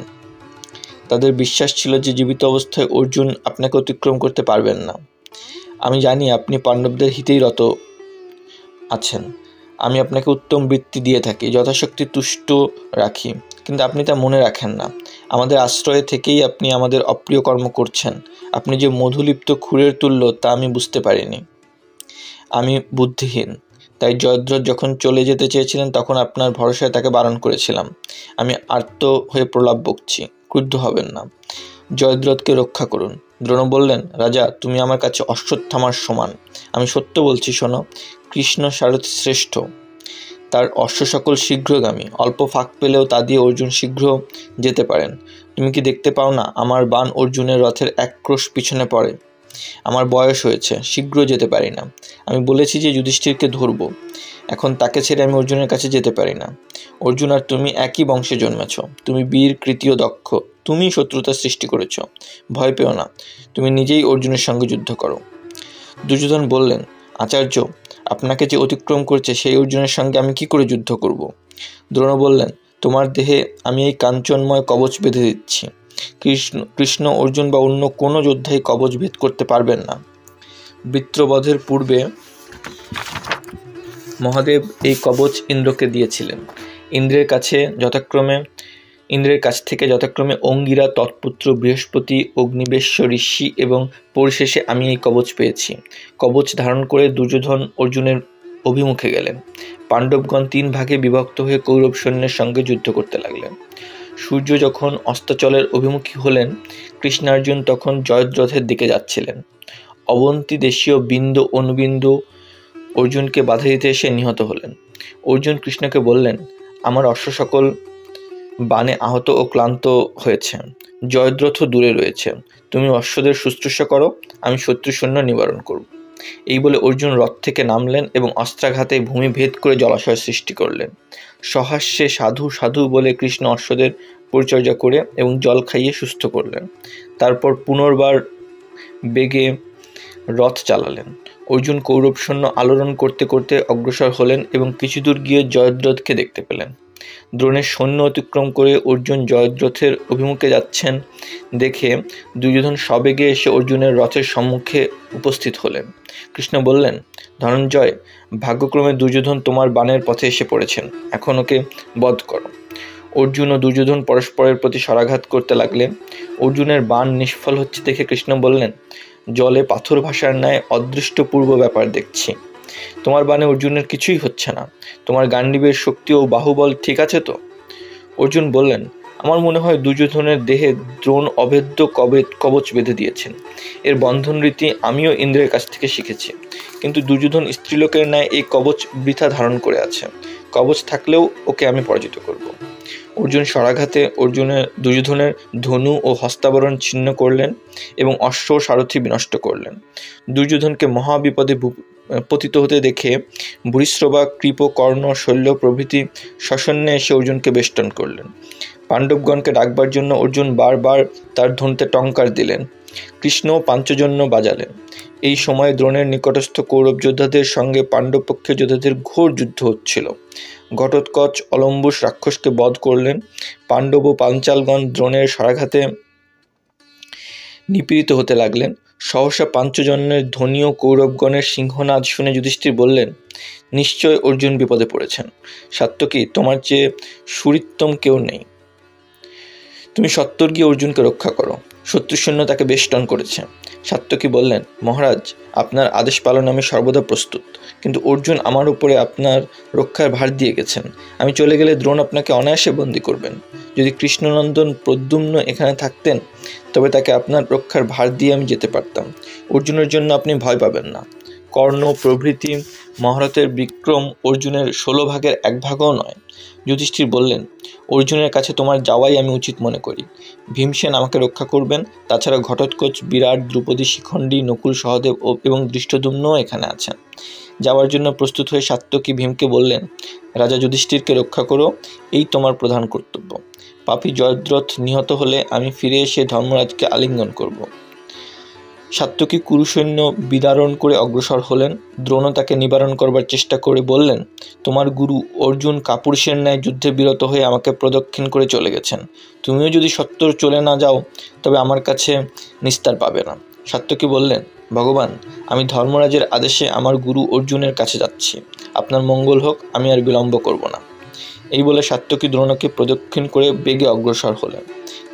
তাদের বিশ্বাস ছিল যে জীবিত অবস্থায় অর্জুন আপনাকে অতিক্রম করতে পারবেন না। আমি জানি আপনি পাণ্ডবদের হিতেই রত আছেন। আমি আপনাকে উত্তম বৃত্তি দিয়ে থাকি, যথাশক্তি তুষ্ট রাখি, কিন্তু আপনি তা মনে রাখেন না। আমাদের আশ্রয়ে থেকেই আপনি আমাদের অপ্রিয় কর্ম করছেন। আপনি যে মধুলিপ্ত ক্ষুরের তুল্য তা আমি বুঝতে পারিনি। আমি বুদ্ধিহীন, তাই জয়দ্রথ যখন চলে যেতে চেয়েছিলেন তখন আপনার ভরসায় তাকে বারণ করেছিলাম। আমি আর্ত হয়ে প্রলাপ বকছি, ক্রুদ্ধ হবেন না, জয়দ্রথকে রক্ষা করুন। দ্রোণ বললেন, রাজা, তুমি আমার কাছে অশ্বত্থামার সমান। আমি সত্য বলছি, শোনো, কৃষ্ণ সারথি শ্রেষ্ঠ, তার অশ্ব সকল শীঘ্রগামী, অল্প ফাঁক পেলেও তা দিয়ে অর্জুন শীঘ্র যেতে পারেন। তুমি কি দেখতে পাও না আমার বাণ অর্জুনের রথের এক ক্রোশ পিছনে পড়ে? আমার বয়স হয়েছে, শীঘ্র যেতে পারি না। আমি বলেছি যে যুধিষ্ঠিরকে ধরব, এখন তাকে ছেড়ে আমি অর্জুনের কাছে যেতে পারি না। অর্জুন আর তুমি একই বংশে জন্মেছ, তুমি বীর, কৃতীয়, দক্ষ, তুমি শত্রুতা সৃষ্টি করেছ। ভয় পেও না, তুমি নিজেই অর্জুনের সঙ্গে যুদ্ধ করো। দুর্যোধন বললেন, আচার্য, আপনাকে যে অতিক্রম করছে সেই অর্জুনের সঙ্গে আমি কি করে যুদ্ধ করব? দ্রোণ বললেন, তোমার দেহে আমি এই কাঞ্চনময় কবচ বেঁধে দিচ্ছি। কৃষ্ণ, অর্জুন বা অন্য কোনো যোদ্ধাই কবচ ভেদ করতে পারবেন না। বৃত্রবধের পূর্বে মহাদেব এই কবচ ইন্দ্রকে দিয়েছিলেন। ইন্দ্রের কাছ থেকে যথাক্রমে অঙ্গিরা, তৎপুত্র বৃহস্পতি, অগ্নিবেশ্য ঋষি এবং পরিশেষে আমি এই কবচ পেয়েছি। কবচ ধারণ করে দুর্যোধন অর্জুনের অভিমুখে গেলেন। পাণ্ডবগণ 3 ভাগে বিভক্ত হয়ে কৌরব সৈন্যের সঙ্গে যুদ্ধ করতে লাগলেন। সূর্য যখন অস্তাচলের অভিমুখী হলেন, কৃষ্ণার্জুন তখন জয়দ্রথের দিকে যাচ্ছিলেন। অবন্তী দেশীয় বিন্দু অনুবিন্দু অর্জুনকে বাধা দিতে এসে নিহত হলেন। অর্জুন কৃষ্ণকে বললেন, আমার অশ্ব সকল বাণে আহত ও ক্লান্ত হয়েছে, জয়দ্রথ দূরে রয়েছে, তুমি অশ্বদের শুশ্রূষা করো, আমি শত্রু সৈন্য নিবারণ করব। এই বলে অর্জুন রথ থেকে নামলেন এবং অস্ত্রাঘাতে ভূমি ভেদ করে জলাশয় সৃষ্টি করলেন। সহাস্যে সাধু সাধু বলে কৃষ্ণ অশ্বদের পরিচর্যা করে এবং জল খাইয়ে সুস্থ করলেন। তারপর পুনর্বার বেগে রথ চালালেন। অর্জুন কৌরব সৈন্য আলোড়ন করতে করতে অগ্রসর হলেন এবং কিছু দূর গিয়ে জয়দ্রথকে দেখতে পেলেন। দ্রোণের সৈন্য অতিক্রম করে অর্জুন জয়দ্রথের অভিমুখে যাচ্ছেন দেখে দুর্যোধন সবেগে এসে অর্জুনের রথের সম্মুখে উপস্থিত হলেন। কৃষ্ণ বললেন, ধনঞ্জয়, ভাগ্যক্রমে দুর্যোধন তোমার বাণের পথে এসে পড়েছেন, এখন ওকে বধ করো। অর্জুন ও দুর্যোধন পরস্পরের প্রতি শরাঘাত করতে লাগলেন। অর্জুনের বাণ নিষ্ফল হচ্ছে দেখে কৃষ্ণ বললেন, জলে পাথর ভাসার ন্যায় অদৃষ্টপূর্ব ব্যাপার দেখছি। তোমার বাণে অর্জুনের কিছুই হচ্ছে না, তোমার গান্ডীবের শক্তি ও বাহুবল ঠিক আছে তো? অর্জুন বললেন, আমার মনে হয় দুর্যোধনের দেহে দ্রোণ অভেদ্য কবচ বেঁধে দিয়েছেন। এর বন্ধন রীতি আমিও ইন্দ্রের কাছ থেকে শিখেছি, কিন্তু দুর্যোধন স্ত্রীলোকের ন্যায় এই কবচ বৃথা ধারণ করে আছে। কবচ থাকলেও ওকে আমি পরাজিত করব। অর্জুন শরাঘাতে দুর্যোধনের ধনু ও হস্তাবরণ ছিন্ন করলেন এবং অশ্ব সারথি বিনষ্ট করলেন। দুর্যোধনকে মহাবিপদে পতিত হতে দেখে ভূরিশ্রবা, কৃপ, কর্ণ, শল্য প্রভৃতি সসৈন্যে এসে অর্জুনকে বেষ্টন করলেন। পাণ্ডবগণকে ডাকবার জন্য অর্জুন বারবার তার ধনুতে টঙ্কার দিলেন। কৃষ্ণও পাঞ্চজন্য বাজালেন। এই সময় দ্রোণের নিকটস্থ কৌরব যোদ্ধাদের সঙ্গে পাণ্ডবপক্ষীয় যোদ্ধাদের ঘোর যুদ্ধ হচ্ছিল। ঘটোৎকচ অলম্বুস রাক্ষসকে বধ করলেন। পাণ্ডব ও পাঞ্চালগণ দ্রোণের শরাঘাতে নিপীড়িত হতে লাগলেন। সহসা পাঞ্চজন্যের ধ্বনি ও কৌরবগণের সিংহনাদ শুনে যুধিষ্ঠির বললেন, নিশ্চয় অর্জুন বিপদে পড়েছেন। সাত্যকী, তোমার চেয়ে সুরিত্তম কেউ নেই, তুমি সত্বর গিয়ে অর্জুনকে রক্ষা করো, শত্রু সৈন্য তাকে বেষ্টন করেছে। সাত্যকী বললেন, মহারাজ, আপনার আদেশ পালনে আমি সর্বদা প্রস্তুত, কিন্তু অর্জুন আমার উপরে আপনার রক্ষার ভার দিয়ে গেছেন। আমি চলে গেলে দ্রোণ আপনাকে অনায়াসে বন্দী করবেন। যদি কৃষ্ণনন্দন প্রদ্যুম্ন এখানে থাকতেন তবে তাকে আপনার রক্ষার ভার দিয়ে আমি যেতে পারতাম। অর্জুনের জন্য আপনি ভয় পাবেন না। কর্ণ প্রভৃতি মহারথের বিক্রম অর্জুনের 16 ভাগের 1 ভাগও নয়। যুধিষ্ঠির বললেন, অর্জুনের কাছে তোমার যাওয়াই আমি উচিত মনে করি। ভীমসেন আমাকে রক্ষা করবেন, তাছাড়া ঘটোৎকচ, বিরাট, দ্রৌপদী, শিখণ্ডী, নকুল, সহদেব এবং দৃষ্টদ্যুম্নও এখানে আছেন। যাওয়ার জন্য প্রস্তুত হয়ে সাত্যকী ভীমকে বললেন, রাজা যুধিষ্ঠিরকে রক্ষা করো, এই তোমার প্রধান কর্তব্য। পাপী জয়দ্রথ নিহত হলে আমি ফিরে এসে ধর্মরাজকে আলিঙ্গন করব। সাত্যকী কুরুসৈন্য বিদারণ করে অগ্রসর হলেন। দ্রোণ তাকে নিবারণ করবার চেষ্টা করে বললেন, তোমার গুরু অর্জুন কাপুরুষের ন্যায় যুদ্ধে বিরত হয়ে আমাকে প্রদক্ষিণ করে চলে গেছেন। তুমিও যদি সত্বর চলে না যাও তবে আমার কাছে নিস্তার পাবে না। সাত্যকী বললেন, ভগবান, আমি ধর্মরাজের আদেশে আমার গুরু অর্জুনের কাছে যাচ্ছি, আপনার মঙ্গল হোক, আমি আর বিলম্ব করব না। এই বলে সাত্যকী দ্রোণকে প্রদক্ষিণ করে বেগে অগ্রসর হলেন।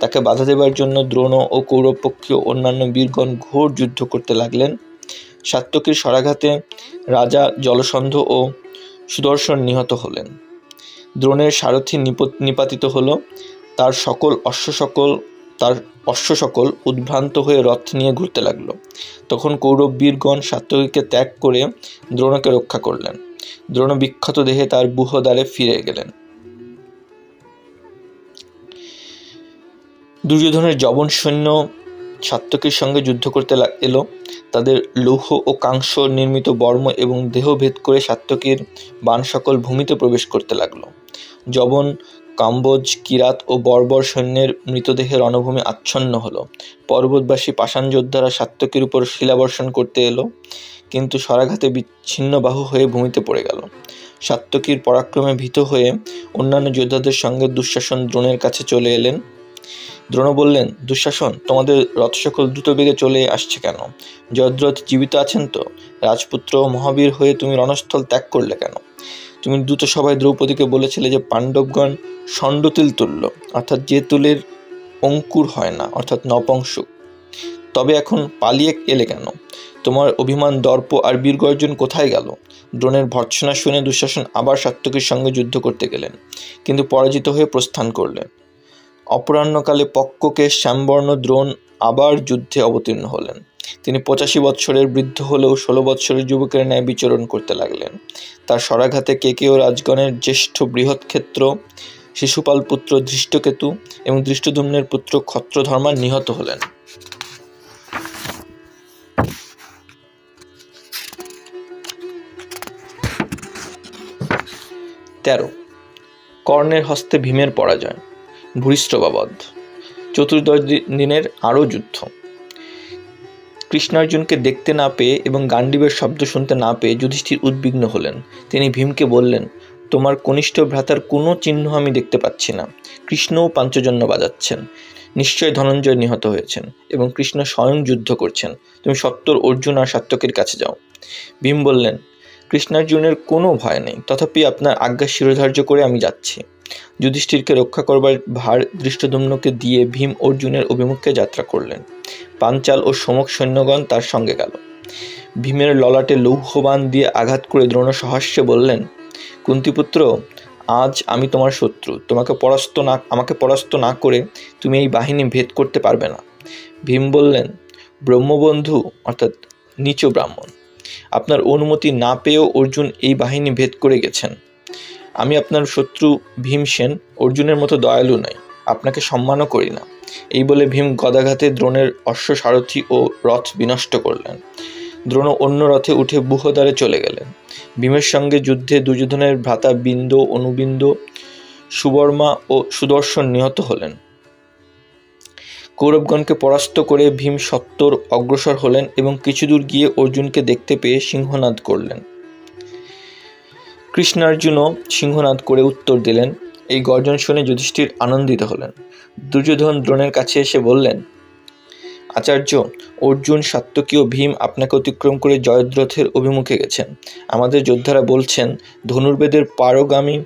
তাকে বাধা দেবার জন্য দ্রোণ ও কৌরবপক্ষীয় অন্যান্য বীরগণ ঘোর যুদ্ধ করতে লাগলেন। সাত্যকীর শরাঘাতে রাজা জলসন্ধ ও সুদর্শন নিহত হলেন। দ্রোণের সারথি নিপাতিত হল। তার অশ্ব সকল উদ্ভ্রান্ত হয়ে রথ নিয়ে ঘুরতে লাগলো। তখন কৌরব বীরগণ সাত্যকীকে ত্যাগ করে দ্রোণকে রক্ষা করলেন। দ্রোণ বিখ্যাত দেহে তার বুহদ্বারে ফিরে গেলেন। দুর্যোধনের যবন সৈন্য সাত্যকীর সঙ্গে যুদ্ধ করতে এলো। তাদের লৌহ ও কাংস নির্মিত বর্ম এবং দেহ ভেদ করে সাত্যকীর বাণ সকল ভূমিতে প্রবেশ করতে লাগলো। যবন, কাম্বোজ, কিরাত ও বর্বর সৈন্যের মৃতদেহে রণভূমি আচ্ছন্ন হলো। পর্বতবাসী পাষাণ যোদ্ধারা সাত্যকীর উপর শিলাবর্ষণ করতে এলো, কিন্তু শরাঘাতে বিচ্ছিন্ন বাহু হয়ে ভূমিতে পড়ে গেল। সাত্যকীর পরাক্রমে ভীত হয়ে অন্যান্য যোদ্ধাদের সঙ্গে দুঃশাসন দ্রোণের কাছে চলে এলেন। দ্রোণ বললেন, দুঃশাসন, তোমাদের রথ সকল দ্রুত বেগে চলে আসছে কেন? জয়দ্রথ জীবিত আছেন তো? রাজপুত্র মহাবীর হয়ে তুমি রণস্থল ত্যাগ করলে কেন? তুমি দ্রুত সভায় দ্রৌপদীকে বলেছিলে যে পাণ্ডবগণ ষণ্ডতিল তুল্য, অর্থাৎ যে তুলের অঙ্কুর হয় না, অর্থাৎ নপুংসক। তবে এখন পালিয়ে এলে কেন? তোমার অভিমান, দর্প আর বীরগর্জন কোথায় গেল? দ্রোণের ভর্ৎসনা শুনে দুঃশাসন আবার সাত্যকীর সঙ্গে যুদ্ধ করতে গেলেন, কিন্তু পরাজিত হয়ে প্রস্থান করলেন। অপরাহ্নকালে পক্ককেশ শ্যামবর্ণ দ্রোণ আবার যুদ্ধে অবতীর্ণ হলেন। তিনি 85 বৎসরের বৃদ্ধ হলেও 16 বৎসরের যুবকের ন্যায় বিচরণ করতে লাগলেন। তার শরাঘাতে কেকেয় রাজগণের জ্যেষ্ঠ বৃহৎক্ষেত্র, শিশুপাল পুত্র ধৃষ্টকেতু এবং ধৃষ্টদ্যুম্নের পুত্র ক্ষত্রধর্মা নিহত হলেন। 13 কর্ণের হস্তে ভীমের পরাজয়, ভূরিষ্ঠবাবদ। 14 দিনের আরও যুদ্ধ। কৃষ্ণার্জুনকে দেখতে না পেয়ে এবং গান্ডীবের শব্দ শুনতে না পেয়ে যুধিষ্ঠির উদ্বিগ্ন হলেন। তিনি ভীমকে বললেন, তোমার কনিষ্ঠ ভ্রাতার কোনো চিহ্ন আমি দেখতে পাচ্ছি না। কৃষ্ণও পাঞ্চজন্য বাজাচ্ছেন, নিশ্চয় ধনঞ্জয় নিহত হয়েছেন এবং কৃষ্ণ স্বয়ং যুদ্ধ করছেন। তুমি সত্বর অর্জুন আর সাত্যকীর কাছে যাও। ভীম বললেন, কৃষ্ণার্জুনের কোনো ভয় নেই, তথাপি আপনার আজ্ঞা শিরোধার্য করে আমি যাচ্ছি। যুধিষ্ঠিরকে রক্ষা করবার ভার ধৃষ্টদ্যুম্নকে দিয়ে ভীম অর্জুনের অভিমুখে যাত্রা করলেন। পাঞ্চাল ও সমক সৈন্যগণ তার সঙ্গে গেল। ভীমের ললাটে লৌহবাণ দিয়ে আঘাত করে দ্রোণ সহাস্যে বললেন, কুন্তিপুত্র, আজ আমি তোমার শত্রু। আমাকে পরাস্ত না করে তুমি এই বাহিনী ভেদ করতে পারবে না। ভীম বললেন, ব্রহ্মবন্ধু অর্থাৎ নিচ ব্রাহ্মণ, আপনার অনুমতি না পেয়েও অর্জুন এই বাহিনী ভেদ করে গেছেন। আমি আপনার শত্রু ভীমসেন অর্জুনের মতো দয়ালু নই, আপনাকে সম্মানও করি না। এই বলে ভীম গদাঘাতে দ্রোণের অশ্বসারথী ও রথ বিনষ্ট করলেন। দ্রোণ অন্য রথে উঠে বুহদ্বারে চলে গেলেন। ভীমের সঙ্গে যুদ্ধে দুর্যোধনের ভ্রাতা বিন্দ, অনুবিন্দ, সুবর্মা ও সুদর্শন নিহত হলেন। কৌরবগণকে পরাস্ত করে ভীম সত্বর অগ্রসর হলেন এবং কিছু দূর গিয়ে অর্জুনকে দেখতে পেয়ে সিংহনাদ করলেন। কৃষ্ণার্জুনও সিংহনাদ করে উত্তর দিলেন। এই গর্জন শুনে যুধিষ্ঠির আনন্দিত হলেন। দুর্যোধন দ্রোণের কাছে এসে বললেন, আচার্য, অর্জুন, সাত্যকী ও ভীম আপনাকে অতিক্রম করে জয়দ্রথের অভিমুখে গেছেন। আমাদের যোদ্ধারা বলছেন, ধনুর্বেদের পারগামী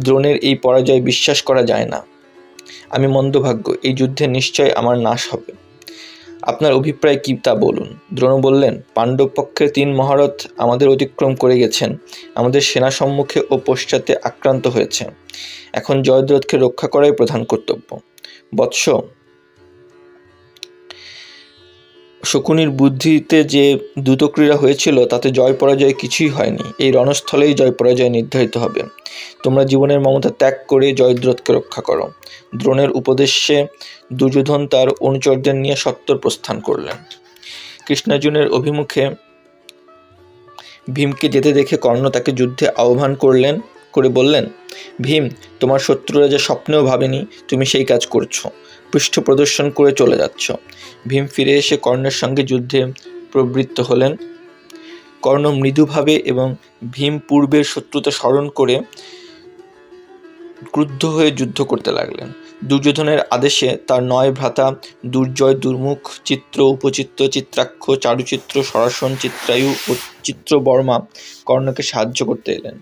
দ্রোণের এই পরাজয় বিশ্বাস করা যায় না। আমি মন্দভাগ্য, এই যুদ্ধে নিশ্চয় আমার নাশ হবে। আপনার অভিপ্রায় কি তা বলুন। দ্রোণ বললেন, পাণ্ডব পক্ষের 3 মহারথ আমাদের অতিক্রম করে গেছেন। আমাদের সেনা সম্মুখে ও পশ্চাতে আক্রান্ত হয়েছে। এখন জয়দ্রথকে রক্ষা করাই প্রধান কর্তব্য। বৎস, শকুনির বুদ্ধিতে যে দ্রুতক্রীড়া হয়েছিল তাতে জয় পরাজয় কিছুই হয়নি। এই রণস্থলেই জয় পরাজয় নির্ধারিত হবে। তোমরা জীবনের মমতা ত্যাগ করে জয়দ্রথকে রক্ষা করো। দ্রোণের উপদেশে দুর্যোধন তার অনুচরদের নিয়ে সত্বর প্রস্থান করলেন। কৃষ্ণার্জুনের অভিমুখে ভীমকে যেতে দেখে কর্ণ তাকে যুদ্ধে আহ্বান করে বললেন, ভীম, তোমার শত্রুরা যে স্বপ্নেও ভাবেনি তুমি সেই কাজ করছো, পৃষ্ঠ প্রদর্শন করে চলে যাচ্ছ। ভীম ফিরে এসে কর্ণের সঙ্গে যুদ্ধে প্রবৃত্ত হলেন। কর্ণ মৃদুভাবে এবং ভীম পূর্বের শত্রুতা স্মরণ করে ক্রুদ্ধ হয়ে যুদ্ধ করতে লাগলেন। দুর্যোধনের আদেশে তার 9 ভ্রাতা দুর্জয়, দুর্মুখ, চিত্র, উপচিত্র, চিত্রাক্ষ, চারুচিত্র, সরাসন, চিত্রায়ু ও চিত্রবর্মা কর্ণকে সাহায্য করতে এলেন,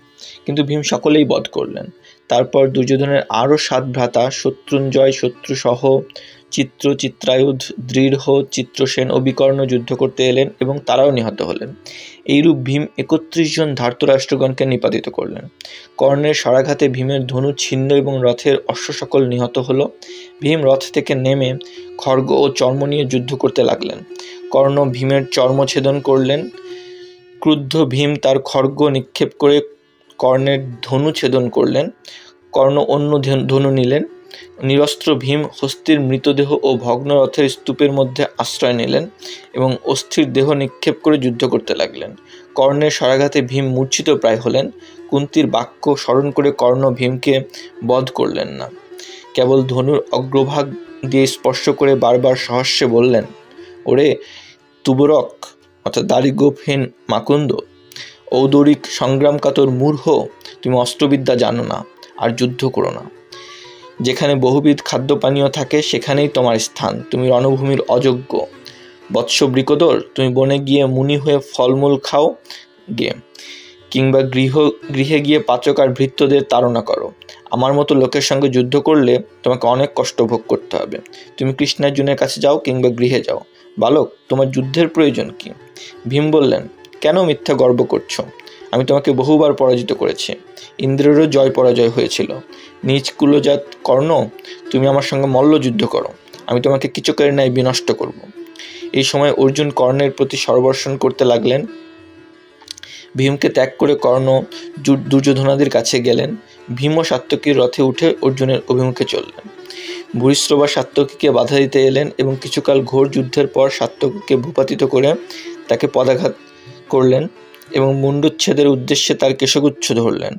কিন্তু ভীম সকলেই বধ করলেন। তারপর দুর্যোধনের আরও 7 ভ্রাতা শত্রুঞ্জয়, শত্রুসহ, চিত্র, চিত্রায়ুধ, দৃঢ়, চিত্রসেন ও বিকর্ণ যুদ্ধ করতে এলেন এবং তারাও নিহত হলেন। এইরূপ ভীম 31 জন ধার্তরাষ্ট্রগণকে নিপাতিত করলেন। কর্ণের শরাঘাতে ভীমের ধনু ছিন্ন এবং রথের অশ্ব সকল নিহত হল। ভীম রথ থেকে নেমে খড়গ ও চর্ম নিয়ে যুদ্ধ করতে লাগলেন। কর্ণ ভীমের চর্ম ছেদন করলেন। ক্রুদ্ধ ভীম তার খড়গ নিক্ষেপ করে কর্ণের ধনু ছেদন করলেন। কর্ণ অন্য ধনু নিলেন। নিরস্ত্র ভীম হস্তির মৃতদেহ ও ভগ্ন রথের স্তূপের মধ্যে আশ্রয় নিলেন এবং অস্থির দেহ নিক্ষেপ করে যুদ্ধ করতে লাগলেন। কর্ণের শরাঘাতে ভীম মূর্ছিত প্রায় হলেন। কুন্তির বাক্য স্মরণ করে কর্ণ ভীমকে বধ করলেন না, কেবল ধনুর অগ্রভাগ দিয়ে স্পর্শ করে বারবার সহস্যে বললেন, ওরে তুবরক অর্থাৎ দাড়িগোপহীন মাকুন্দ, ঔদরিক সংগ্রামকাতর মূর্খ, তুমি অস্ত্রবিদ্যা জানো না, আর যুদ্ধ করো না। যেখানে বহুবিধ খাদ্য পানীয় থাকে সেখানেই তোমার স্থান, তুমি রণভূমির অযোগ্য। বৎস বৃকোদর, তুমি বনে গিয়ে মুনি হয়ে ফলমূল খাও গে, কিংবা গৃহে গিয়ে পাচক আর ভৃত্যদের তাড়না করো। আমার মতো লোকের সঙ্গে যুদ্ধ করলে তোমাকে অনেক কষ্ট ভোগ করতে হবে। তুমি কৃষ্ণার্জুনের কাছে যাও কিংবা গৃহে যাও। বালক, তোমার যুদ্ধের প্রয়োজন কি? ভীম বললেন, কেন মিথ্যা গর্ব করছো? আমি তোমাকে বহুবার পরাজিত করেছি, ইন্দ্রেরও জয় পরাজয় হয়েছিল। নিজ কুলজাত কর্ণ, তুমি আমার সঙ্গে মল্লযুদ্ধ করো, আমি তোমাকে কিচকের ন্যায় বিনষ্ট করব। এই সময় অর্জুন কর্ণের প্রতি সর্বর্ষণ করতে লাগলেন। ভীমকে ত্যাগ করে কর্ণ দুর্যোধনাদের কাছে গেলেন। ভীম ও সাত্যকীর রথে উঠে অর্জুনের অভিমুখে চললেন। ভূরিশ্রবা সাত্যকীকে বাধা দিতে এলেন এবং কিছুকাল ঘোর যুদ্ধের পর সাত্যকীকে ভূপাতিত করে তাকে পদাঘাত করলেন এবং মুণ্ডুচ্ছেদের উদ্দেশ্যে তার কেশগুচ্ছ ধরলেন।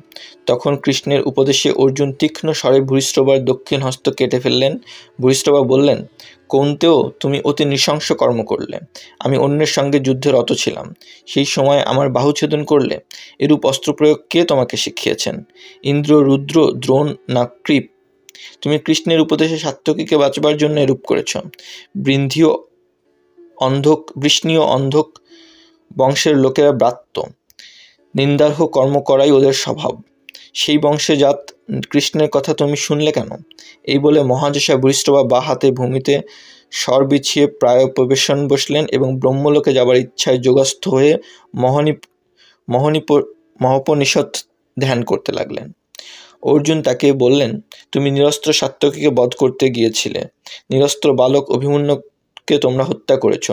তখন কৃষ্ণের উপদেশে অর্জুন তীক্ষ্ণ স্বরে ভূরিশ্রবার দক্ষিণ হস্ত কেটে ফেললেন। ভূরিশ্রবা বললেন, কৌন্তেয়, তুমি অতি নৃশংস কর্ম করলে। আমি অন্যের সঙ্গে যুদ্ধে রত ছিলাম, সেই সময় আমার বাহুছেদন করলে। এরূপ অস্ত্রপ্রয়োগ কে তোমাকে শিখিয়েছেন? ইন্দ্র, রুদ্র, দ্রোণ না কৃপ? তুমি কৃষ্ণের উপদেশে সাত্যকীকে বাঁচবার জন্য এরূপ করেছ। বৃষ্ণীয় অন্ধক বংশের লোকেরা ব্রাত্য, নিন্দার্হ কর্ম করাই ওদের স্বভাব। সেই বংশে জাত কৃষ্ণের কথা তুমি শুনলে কেন? এই বলে মহাযশা ভূরিশ্রবা বা হাতে ভূমিতে স্বর বিছিয়ে প্রায় প্রবেশন বসলেন এবং ব্রহ্মলোকে যাবার ইচ্ছায় যোগস্থ হয়ে মহোপনিষদ ধ্যান করতে লাগলেন। অর্জুন তাকে বললেন, তুমি নিরস্ত্র সাত্যকীকে বধ করতে গিয়েছিলে, নিরস্ত্র বালক অভিমন্যুকে তোমরা হত্যা করেছ।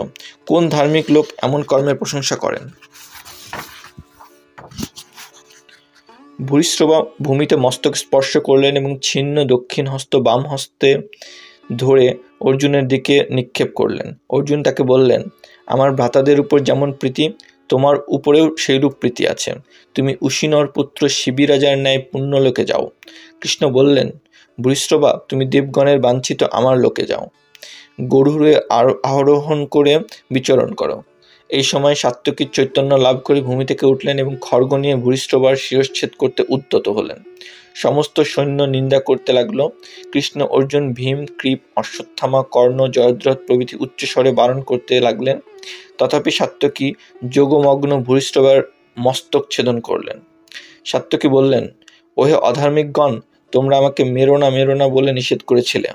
কোন ধার্মিক লোক এমন কর্মের প্রশংসা করেন? ভূরিশ্রবা ভূমিতে মস্তক স্পর্শ করলেন এবং ছিন্ন দক্ষিণ হস্ত বাম হস্তে ধরে অর্জুনের দিকে নিক্ষেপ করলেন। অর্জুন তাকে বললেন, আমার ভ্রাতাদের উপর যেমন প্রীতি, তোমার উপরেও সেইরূপ প্রীতি আছে। তুমি উশিনর পুত্র শিবিরাজার ন্যায় পুণ্যলোকে যাও। কৃষ্ণ বললেন, ভূরিশ্রবা, তুমি দেবগণের বাঞ্ছিত আমার লোকে যাও, গরুড়ে আরোহণ করে বিচরণ করো। এই সময় সাত্যকী চৈতন্য লাভ করে ভূমি থেকে উঠলেন এবং খড়গ নিয়ে ভূরিশ্রবার শিরশ্ছেদ করতে উদ্যত হলেন। সমস্ত সৈন্য নিন্দা করতে লাগলো। কৃষ্ণ, অর্জুন, ভীম, কৃপ, অশ্বত্থামা, কর্ণ, জয়দ্রথ প্রভৃতি উচ্চস্বরে বারণ করতে লাগলেন। তথাপি সাত্যকী যোগমগ্ন ভূরিশ্রবার মস্তক ছেদন করলেন। সাত্যকী বললেন, ওহে অধার্মিকগণ, তোমরা আমাকে মেরো না বলে নিষেধ করেছিলে,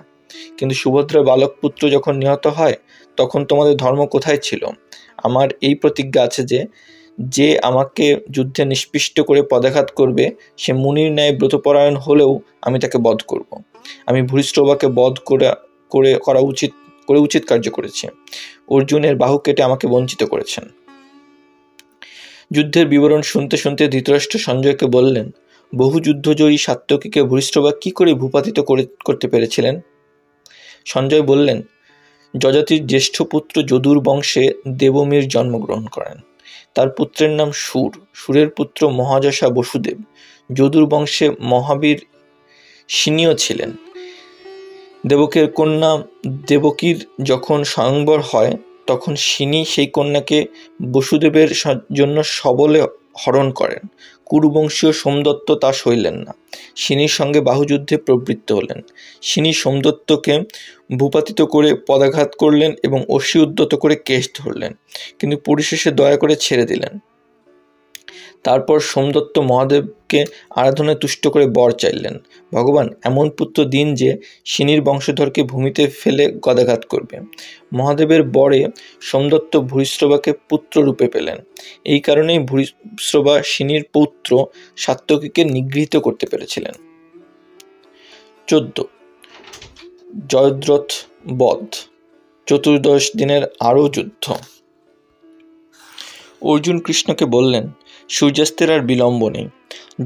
কিন্তু সুভদ্রার বালক পুত্র যখন নিহত হয় তখন তোমাদের ধর্ম কোথায় ছিল? আমার এই প্রতিজ্ঞা আছে যে যে আমাকে যুদ্ধে নিষ্পিষ্ট করে পদাঘাত করবে সে মুনির ন্যায় ব্রতপরায়ণ হলেও আমি তাকে বধ করব। আমি ভূরিশ্রবাকে বধ করা উচিত কার্য করেছি। অর্জুনের বাহু কেটে আমাকে বঞ্চিত করেছেন। যুদ্ধের বিবরণ শুনতে শুনতে ধৃতরাষ্ট্র সঞ্জয়কে বললেন, বহু যুদ্ধজয়ী সাত্যকীকে ভূরিশ্রবা কি করে ভূপাতিত করতে পেরেছিলেন? সঞ্জয় বললেন, যযাতির জ্যেষ্ঠ পুত্র যদুর বংশে দেবমীর জন্মগ্রহণ করেন। তার পুত্রের নাম সুর, সুরের পুত্র মহাযশা বসুদেব। যদুর বংশে মহাবীর সিনীয় ছিলেন। দেবকের কন্যা দেবকীর যখন স্বয়ংবর হয় তখন সিনী সেই কন্যাকে বসুদেবের জন্য সবলে হরণ করেন। কুরুবংশীয় সোমদত্ত তা সইলেন না, সিনীর সঙ্গে বাহুযুদ্ধে প্রবৃত্ত হলেন। সিনী সোমদত্তকে ভূপাতিত করে পদাঘাত করলেন এবং অসি উদ্যত করে কেশ ধরলেন, কিন্তু পরিশেষে দয়া করে ছেড়ে দিলেন। তারপর সোমদত্ত মহাদেবকে আরাধনায় তুষ্ট করে বর চাইলেন, ভগবান, এমন পুত্র দিন যে সিনীর বংশধরকে ভূমিতে ফেলে গদাঘাত করবে। মহাদেবের বরে সোমদত্ত ভূরিশ্রবাকে পুত্র রূপে পেলেন। এই কারণেই ভূরিশ্রবা সিনীর পৌত্র সাত্যকীকে নিগৃহীত করতে পেরেছিলেন। 14. জয়দ্রথ বধ, 14 দিনের আরও যুদ্ধ। অর্জুন কৃষ্ণকে বললেন, সূর্যাস্তের আর বিলম্ব নেই,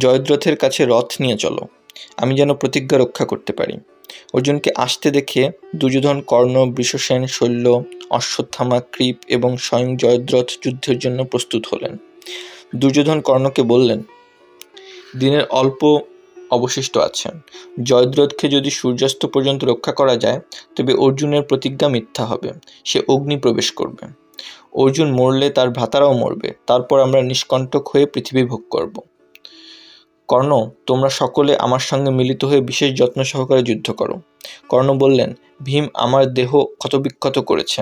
জয়দ্রথের কাছে রথ নিয়ে চলো, আমি যেন প্রতিজ্ঞা রক্ষা করতে পারি। অর্জুনকে আসতে দেখে দুর্যোধন, কর্ণ, বৃষসেন, শল্য, অশ্বত্থামা, কৃপ এবং স্বয়ং জয়দ্রথ যুদ্ধের জন্য প্রস্তুত হলেন। দুর্যোধন কর্ণকে বললেন, দিনের অল্প অবশিষ্ট আছে। জয়দ্রথকে যদি সূর্যাস্ত পর্যন্ত রক্ষা করা যায় তবে অর্জুনের প্রতিজ্ঞা মিথ্যা হবে, সে অগ্নি প্রবেশ করবে। অর্জুন মরলে তার ভ্রাতারাও মরবে, তারপর আমরা নিষ্কণ্টক হয়ে পৃথিবী ভোগ করব। কর্ণ, তোমরা সকলে আমার সঙ্গে মিলিত হয়ে বিশেষ যত্ন সহকারে যুদ্ধ করো। কর্ণ বললেন, ভীম আমার দেহ ক্ষতবিক্ষত করেছে,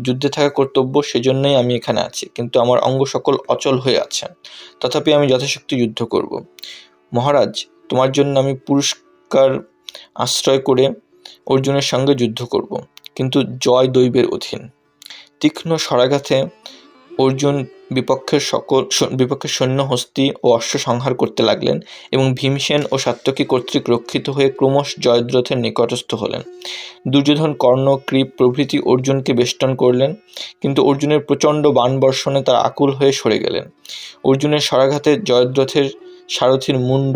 যুদ্ধে থাকা কর্তব্য, সেজন্যই আমি এখানে আছি, কিন্তু আমার অঙ্গ সকল অচল হয়ে আছে, তথাপি আমি যথাশক্তি যুদ্ধ করব। মহারাজ, তোমার জন্য আমি পুরস্কার আশ্রয় করে অর্জুনের সঙ্গে যুদ্ধ করব, কিন্তু জয় দৈবের অধীন। তীক্ষ্ণ স্বরাঘাতে অর্জুন বিপক্ষের সৈন্য হস্তি ও অশ্ব সংহার করতে লাগলেন এবং ভীমসেন ও সাত্যকী কর্তৃক রক্ষিত হয়ে ক্রমশ জয়দ্রথের নিকটস্থ হলেন। দুর্যোধন, কর্ণ, কৃপ প্রভৃতি অর্জুনকে বেষ্টন করলেন, কিন্তু অর্জুনের প্রচণ্ড বাণবর্ষণে তারা আকুল হয়ে সরে গেলেন। অর্জুনের স্বরাঘাতে জয়দ্রথের সারথীর মুণ্ড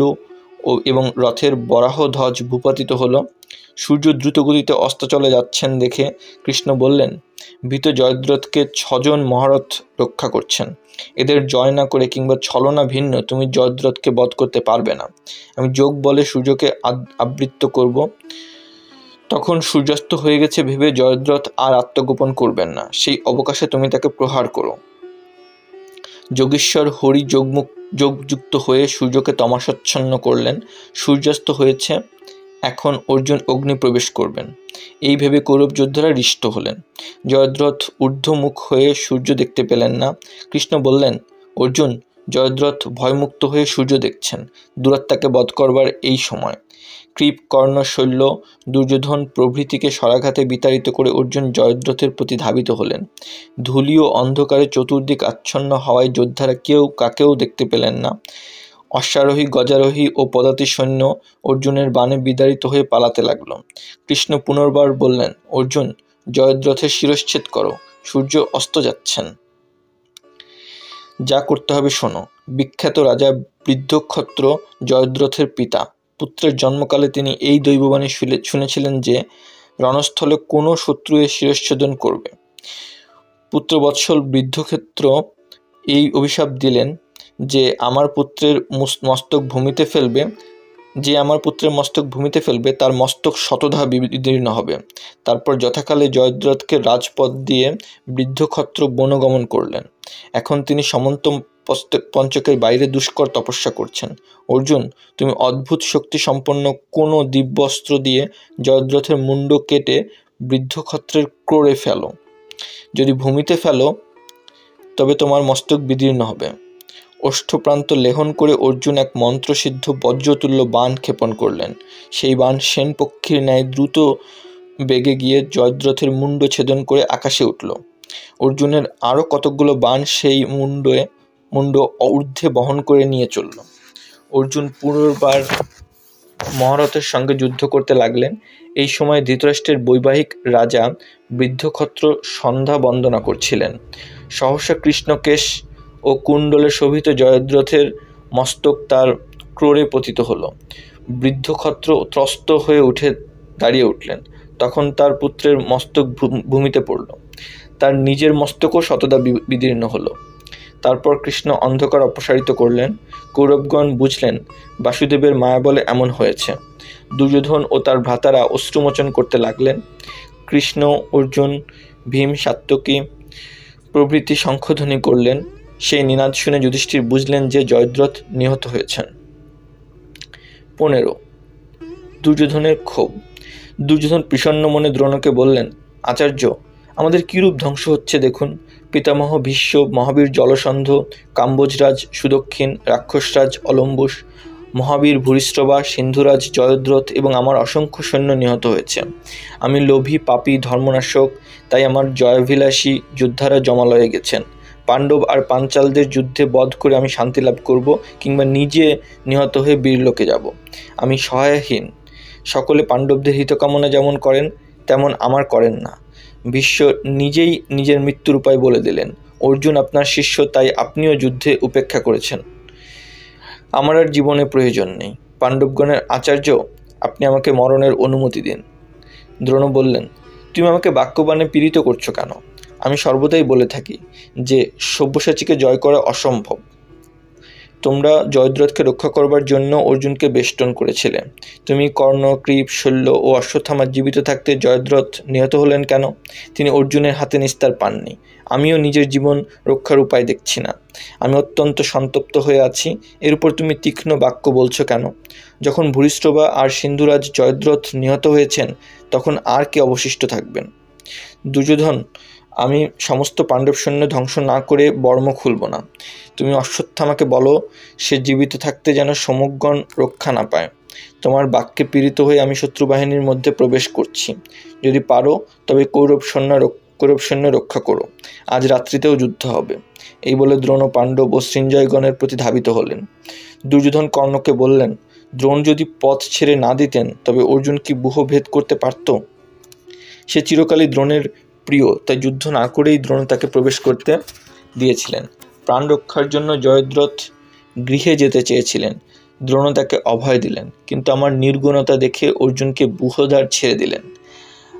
এবং রথের বরাহ ধ্বজ ভূপাতিত হল। সূর্য দ্রুতগতিতে অস্তাচলে যাচ্ছেন দেখে কৃষ্ণ বললেন, ভীত জয়দ্রথকে 6 জন মহারথ রক্ষা করছেন, এদের জয় না করে কিংবা ছলনা ভিন্ন তুমি জয়দ্রথকে বধ করতে পারবে না। আমি যোগ বলে সূর্যকে আবৃত্ত করব। তখন সূর্যাস্ত হয়ে গেছে ভেবে জয়দ্রথ আর আত্মগোপন করবেন না, সেই অবকাশে তুমি তাকে প্রহার করো। যোগীশ্বর হরি যোগযুক্ত হয়ে সূর্যকে তমসাচ্ছন্ন করলেন। সূর্যাস্ত হয়েছে, এখন অর্জুন অগ্নি প্রবেশ করবেন। এই ভেবে কৌরব যোদ্ধারা হৃষ্ট হলেন। জয়দ্রথ ঊর্ধ্বমুখ হয়ে সূর্য দেখতে পেলেন না। কৃষ্ণ বললেন, অর্জুন, জয়দ্রথ ভয়মুক্ত হয়ে সূর্য দেখছেন, দুরাত্মাকে বধ করবার এই সময়। কৃপ, কর্ণ, শল্য, দুর্যোধন প্রভৃতিকে স্বরাঘাতে বিতাড়িত করে অর্জুন জয়দ্রথের প্রতি ধাবিত হলেন। ধূলীয় অন্ধকারে চতুর্দিক আচ্ছন্ন হওয়ায় যোদ্ধারা কেউ কাকেও দেখতে পেলেন না। অশ্বারোহী, গজারোহী ও পদাতি সৈন্য অর্জুনের বাণে বিদারিত হয়ে পালাতে লাগল। কৃষ্ণ পুনর্বার বললেন, অর্জুন, জয়দ্রথের শিরশ্ছেদ করো, সূর্য অস্ত যাচ্ছেন। যা করতে হবে শোনো। বিখ্যাত রাজা বৃদ্ধক্ষত্র জয়দ্রথের পিতা। পুত্রের জন্মকালে তিনি এই দৈববাণী শুনেছিলেন যে রণস্থলে কোনো শত্রু এর শিরচ্ছেদন করবে। পুত্রবৎসল বৃদ্ধক্ষেত্র এই অভিশাপ দিলেন যে আমার পুত্রের মস্তক ভূমিতে ফেলবে তার মস্তক শতধা বিদীর্ণ হবে। তারপর যথাকালে জয়দ্রথকে রাজপথ দিয়ে বৃদ্ধক্ষত্র বনগমন করলেন। এখন তিনি সমন্ত পঞ্চকের বাইরে দুষ্কর তপস্যা করছেন। অর্জুন, তুমি অদ্ভুত শক্তি সম্পন্ন কোনো দিব্যাস্ত্র দিয়ে জয়দ্রথের মুণ্ড কেটে বৃদ্ধক্ষত্রের ক্রোড়ে ফেলো। যদি ভূমিতে ফেলো তবে তোমার মস্তক বিদীর্ণ হবে। ওষ্ঠপ্রান্ত লেহন করে অর্জুন এক মন্ত্রসিদ্ধ বজ্রতুল্য বাণ ক্ষেপণ করলেন। সেই বাণ সেন পক্ষীর ন্যায় দ্রুত বেগে গিয়ে জয়দ্রথের মুণ্ড ছেদন করে আকাশে উঠল। অর্জুনের আরও কতকগুলো বাণ সেই মুণ্ড ঊর্ধ্বে বহন করে নিয়ে চলল। অর্জুন পুনর্বার মহারথের সঙ্গে যুদ্ধ করতে লাগলেন। এই সময় ধৃতরাষ্ট্রের বৈবাহিক রাজা বৃদ্ধক্ষত্র সন্ধ্যা বন্দনা করছিলেন। সহসা কৃষ্ণকেশ ও কুণ্ডলে শোভিত জয়দ্রথের মস্তক তার ক্রোড়ে পতিত হল। বৃদ্ধক্ষত্র ত্রস্ত হয়ে দাঁড়িয়ে উঠলেন। তখন তার পুত্রের মস্তক ভূমিতে পড়ল। তার নিজের মস্তকও শতদা বিদীর্ণ হল। তারপর কৃষ্ণ অন্ধকার অপসারিত করলেন। কৌরবগণ বুঝলেন বাসুদেবের মায়াবলে এমন হয়েছে। দুর্যোধন ও তার ভ্রাতারা অশ্রুমোচন করতে লাগলেন। কৃষ্ণ, অর্জুন, ভীম, সাত্যকী প্রভৃতি শঙ্খধ্বনি করলেন। সেই নিনাদ শুনে যুধিষ্ঠির বুঝলেন যে জয়দ্রথ নিহত হয়েছেন। 15. দুর্যোধনের ক্ষোভ। দুর্যোধন বিষণ্ণ মনে দ্রোণকে বললেন, আচার্য, আমাদের কিরূপ ধ্বংস হচ্ছে দেখুন। পিতামহ ভীষ্ম, মহাবীর জলসন্ধ, কাম্বোজরাজ সুদক্ষিণ, রাক্ষসরাজ অলম্বুস, মহাবীর ভূরিশ্রবা, সিন্ধুরাজ জয়দ্রথ এবং আমার অসংখ্য সৈন্য নিহত হয়েছে। আমি লোভী, পাপী, ধর্মনাশক, তাই আমার জয়াভিলাষী যোদ্ধারা জমালয়ে গেছেন। পাণ্ডব আর পাঞ্চালদের যুদ্ধে বধ করে আমি শান্তি লাভ করব, কিংবা নিজে নিহত হয়ে বীরলোকে যাব। আমি সহায়হীন। সকলে পাণ্ডবদের হিতকামনা যেমন করেন তেমন আমার করেন না। ভীষ্ম নিজেই নিজের মৃত্যুর উপায় বলে দিলেন। অর্জুন আপনার শিষ্য, তাই আপনিও যুদ্ধে উপেক্ষা করেছেন। আমার আর জীবনে প্রয়োজন নেই। পাণ্ডবগণের আচার্য, আপনি আমাকে মরণের অনুমতি দিন। দ্রোণ বললেন, তুমি আমাকে বাক্যবাণে পীড়িত করছো কেন? আমি সর্বদাই বলে থাকি যে সব্যসাচীকে জয় করা অসম্ভব। তোমরা জয়দ্রথকে রক্ষা করবার জন্য অর্জুনকে বেষ্টন করেছিলে। তুমি কর্ণ, কৃপ, শল্য ও অশ্বত্থামা জীবিত থাকতে জয়দ্রথ নিহত হলেন কেন? তিনি অর্জুনের হাতে নিস্তার পাননি। আমিও নিজের জীবন রক্ষার উপায় দেখছি না। আমি অত্যন্ত সন্তপ্ত হয়ে আছি। এর উপর তুমি তীক্ষ্ণ বাক্য বলছো কেন? যখন ভূরিশ্রবা আর সিন্ধুরাজ জয়দ্রথ নিহত হয়েছেন, তখন আর কে অবশিষ্ট থাকবেন? দুর্যোধন, আমি সমস্ত পাণ্ডব সৈন্য ধ্বংস না করে বর্ম খুলব না। তুমি অশ্বত্থামাকে বলো সে জীবিত থাকতে যেন সমগ্গণ রক্ষা না পায়। তোমার বাক্যে পীড়িত হয়ে আমি শত্রুবাহিনীর মধ্যে প্রবেশ করছি। যদি পারো তবে কৌরব সৈন্য রক্ষা করো। আজ রাত্রিতেও যুদ্ধ হবে। এই বলে দ্রোণ, পাণ্ডব ও সৃঞ্জয়গণের প্রতি ধাবিত হলেন। দুর্যোধন কর্ণকে বললেন, দ্রোণ যদি পথ ছেড়ে না দিতেন তবে অর্জুন কি ব্যূহ ভেদ করতে পারত? সে চিরকালই দ্রোণের প্রিয়, তাই যুদ্ধ না করেই দ্রোণ তাকে প্রবেশ করতে দিয়েছিলেন। প্রাণ রক্ষার জন্য জয়দ্রথ গৃহে যেতে চেয়েছিলেন। দ্রোণ তাকে অভয় দিলেন, কিন্তু আমার নির্গুণতা দেখে অর্জুনকে ব্যূহদ্বার ছেড়ে দিলেন।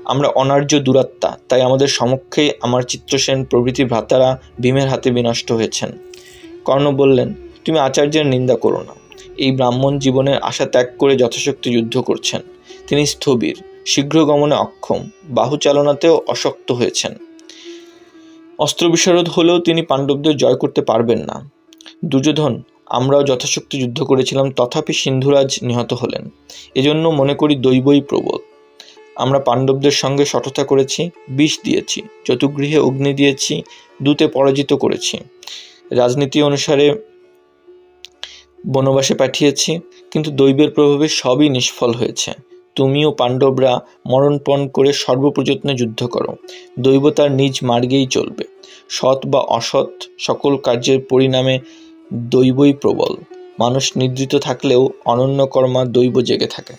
আমরা অনার্য দুরাত্মা, তাই আমাদের সমক্ষেই আমার চিত্রসেন প্রভৃতি ভ্রাতারা ভীমের হাতে বিনষ্ট হয়েছেন। কর্ণ বললেন, তুমি আচার্যের নিন্দা করো না। এই ব্রাহ্মণ জীবনের আশা ত্যাগ করে যথাশক্তি যুদ্ধ করছেন। তিনি স্থবির, শীঘ্র গমনে অক্ষম, বাহু চালনাতেও অশক্ত হয়েছেন। অস্ত্র বিশারদ হলেও তিনি পাণ্ডবদের জয় করতে পারবেন না। দুর্যোধন, আমরাও যথাশক্তি যুদ্ধ করেছিলাম, তথাপি সিন্ধুরাজ নিহত হলেন। এজন্য মনে করি দৈবই প্রবল। আমরা পাণ্ডবদের সঙ্গে শঠতা করেছি, বিষ দিয়েছি, চতুর্গৃহে অগ্নি দিয়েছি, দূতে পরাজিত করেছি, রাজনীতি অনুসারে বনবাসে পাঠিয়েছি, কিন্তু দৈবের প্রভাবে সবই নিষ্ফল হয়েছে। তুমি ও পাণ্ডবরা মরণপণ করে সর্বপ্রযত্নে যুদ্ধ করো। দৈব তার নিজ মার্গেই চলবে। সৎ বা অসৎ সকল কার্যের পরিণামে দৈবই প্রবল। মানুষ নিদ্রিত থাকলেও অনন্য কর্মা দৈব জেগে থাকে।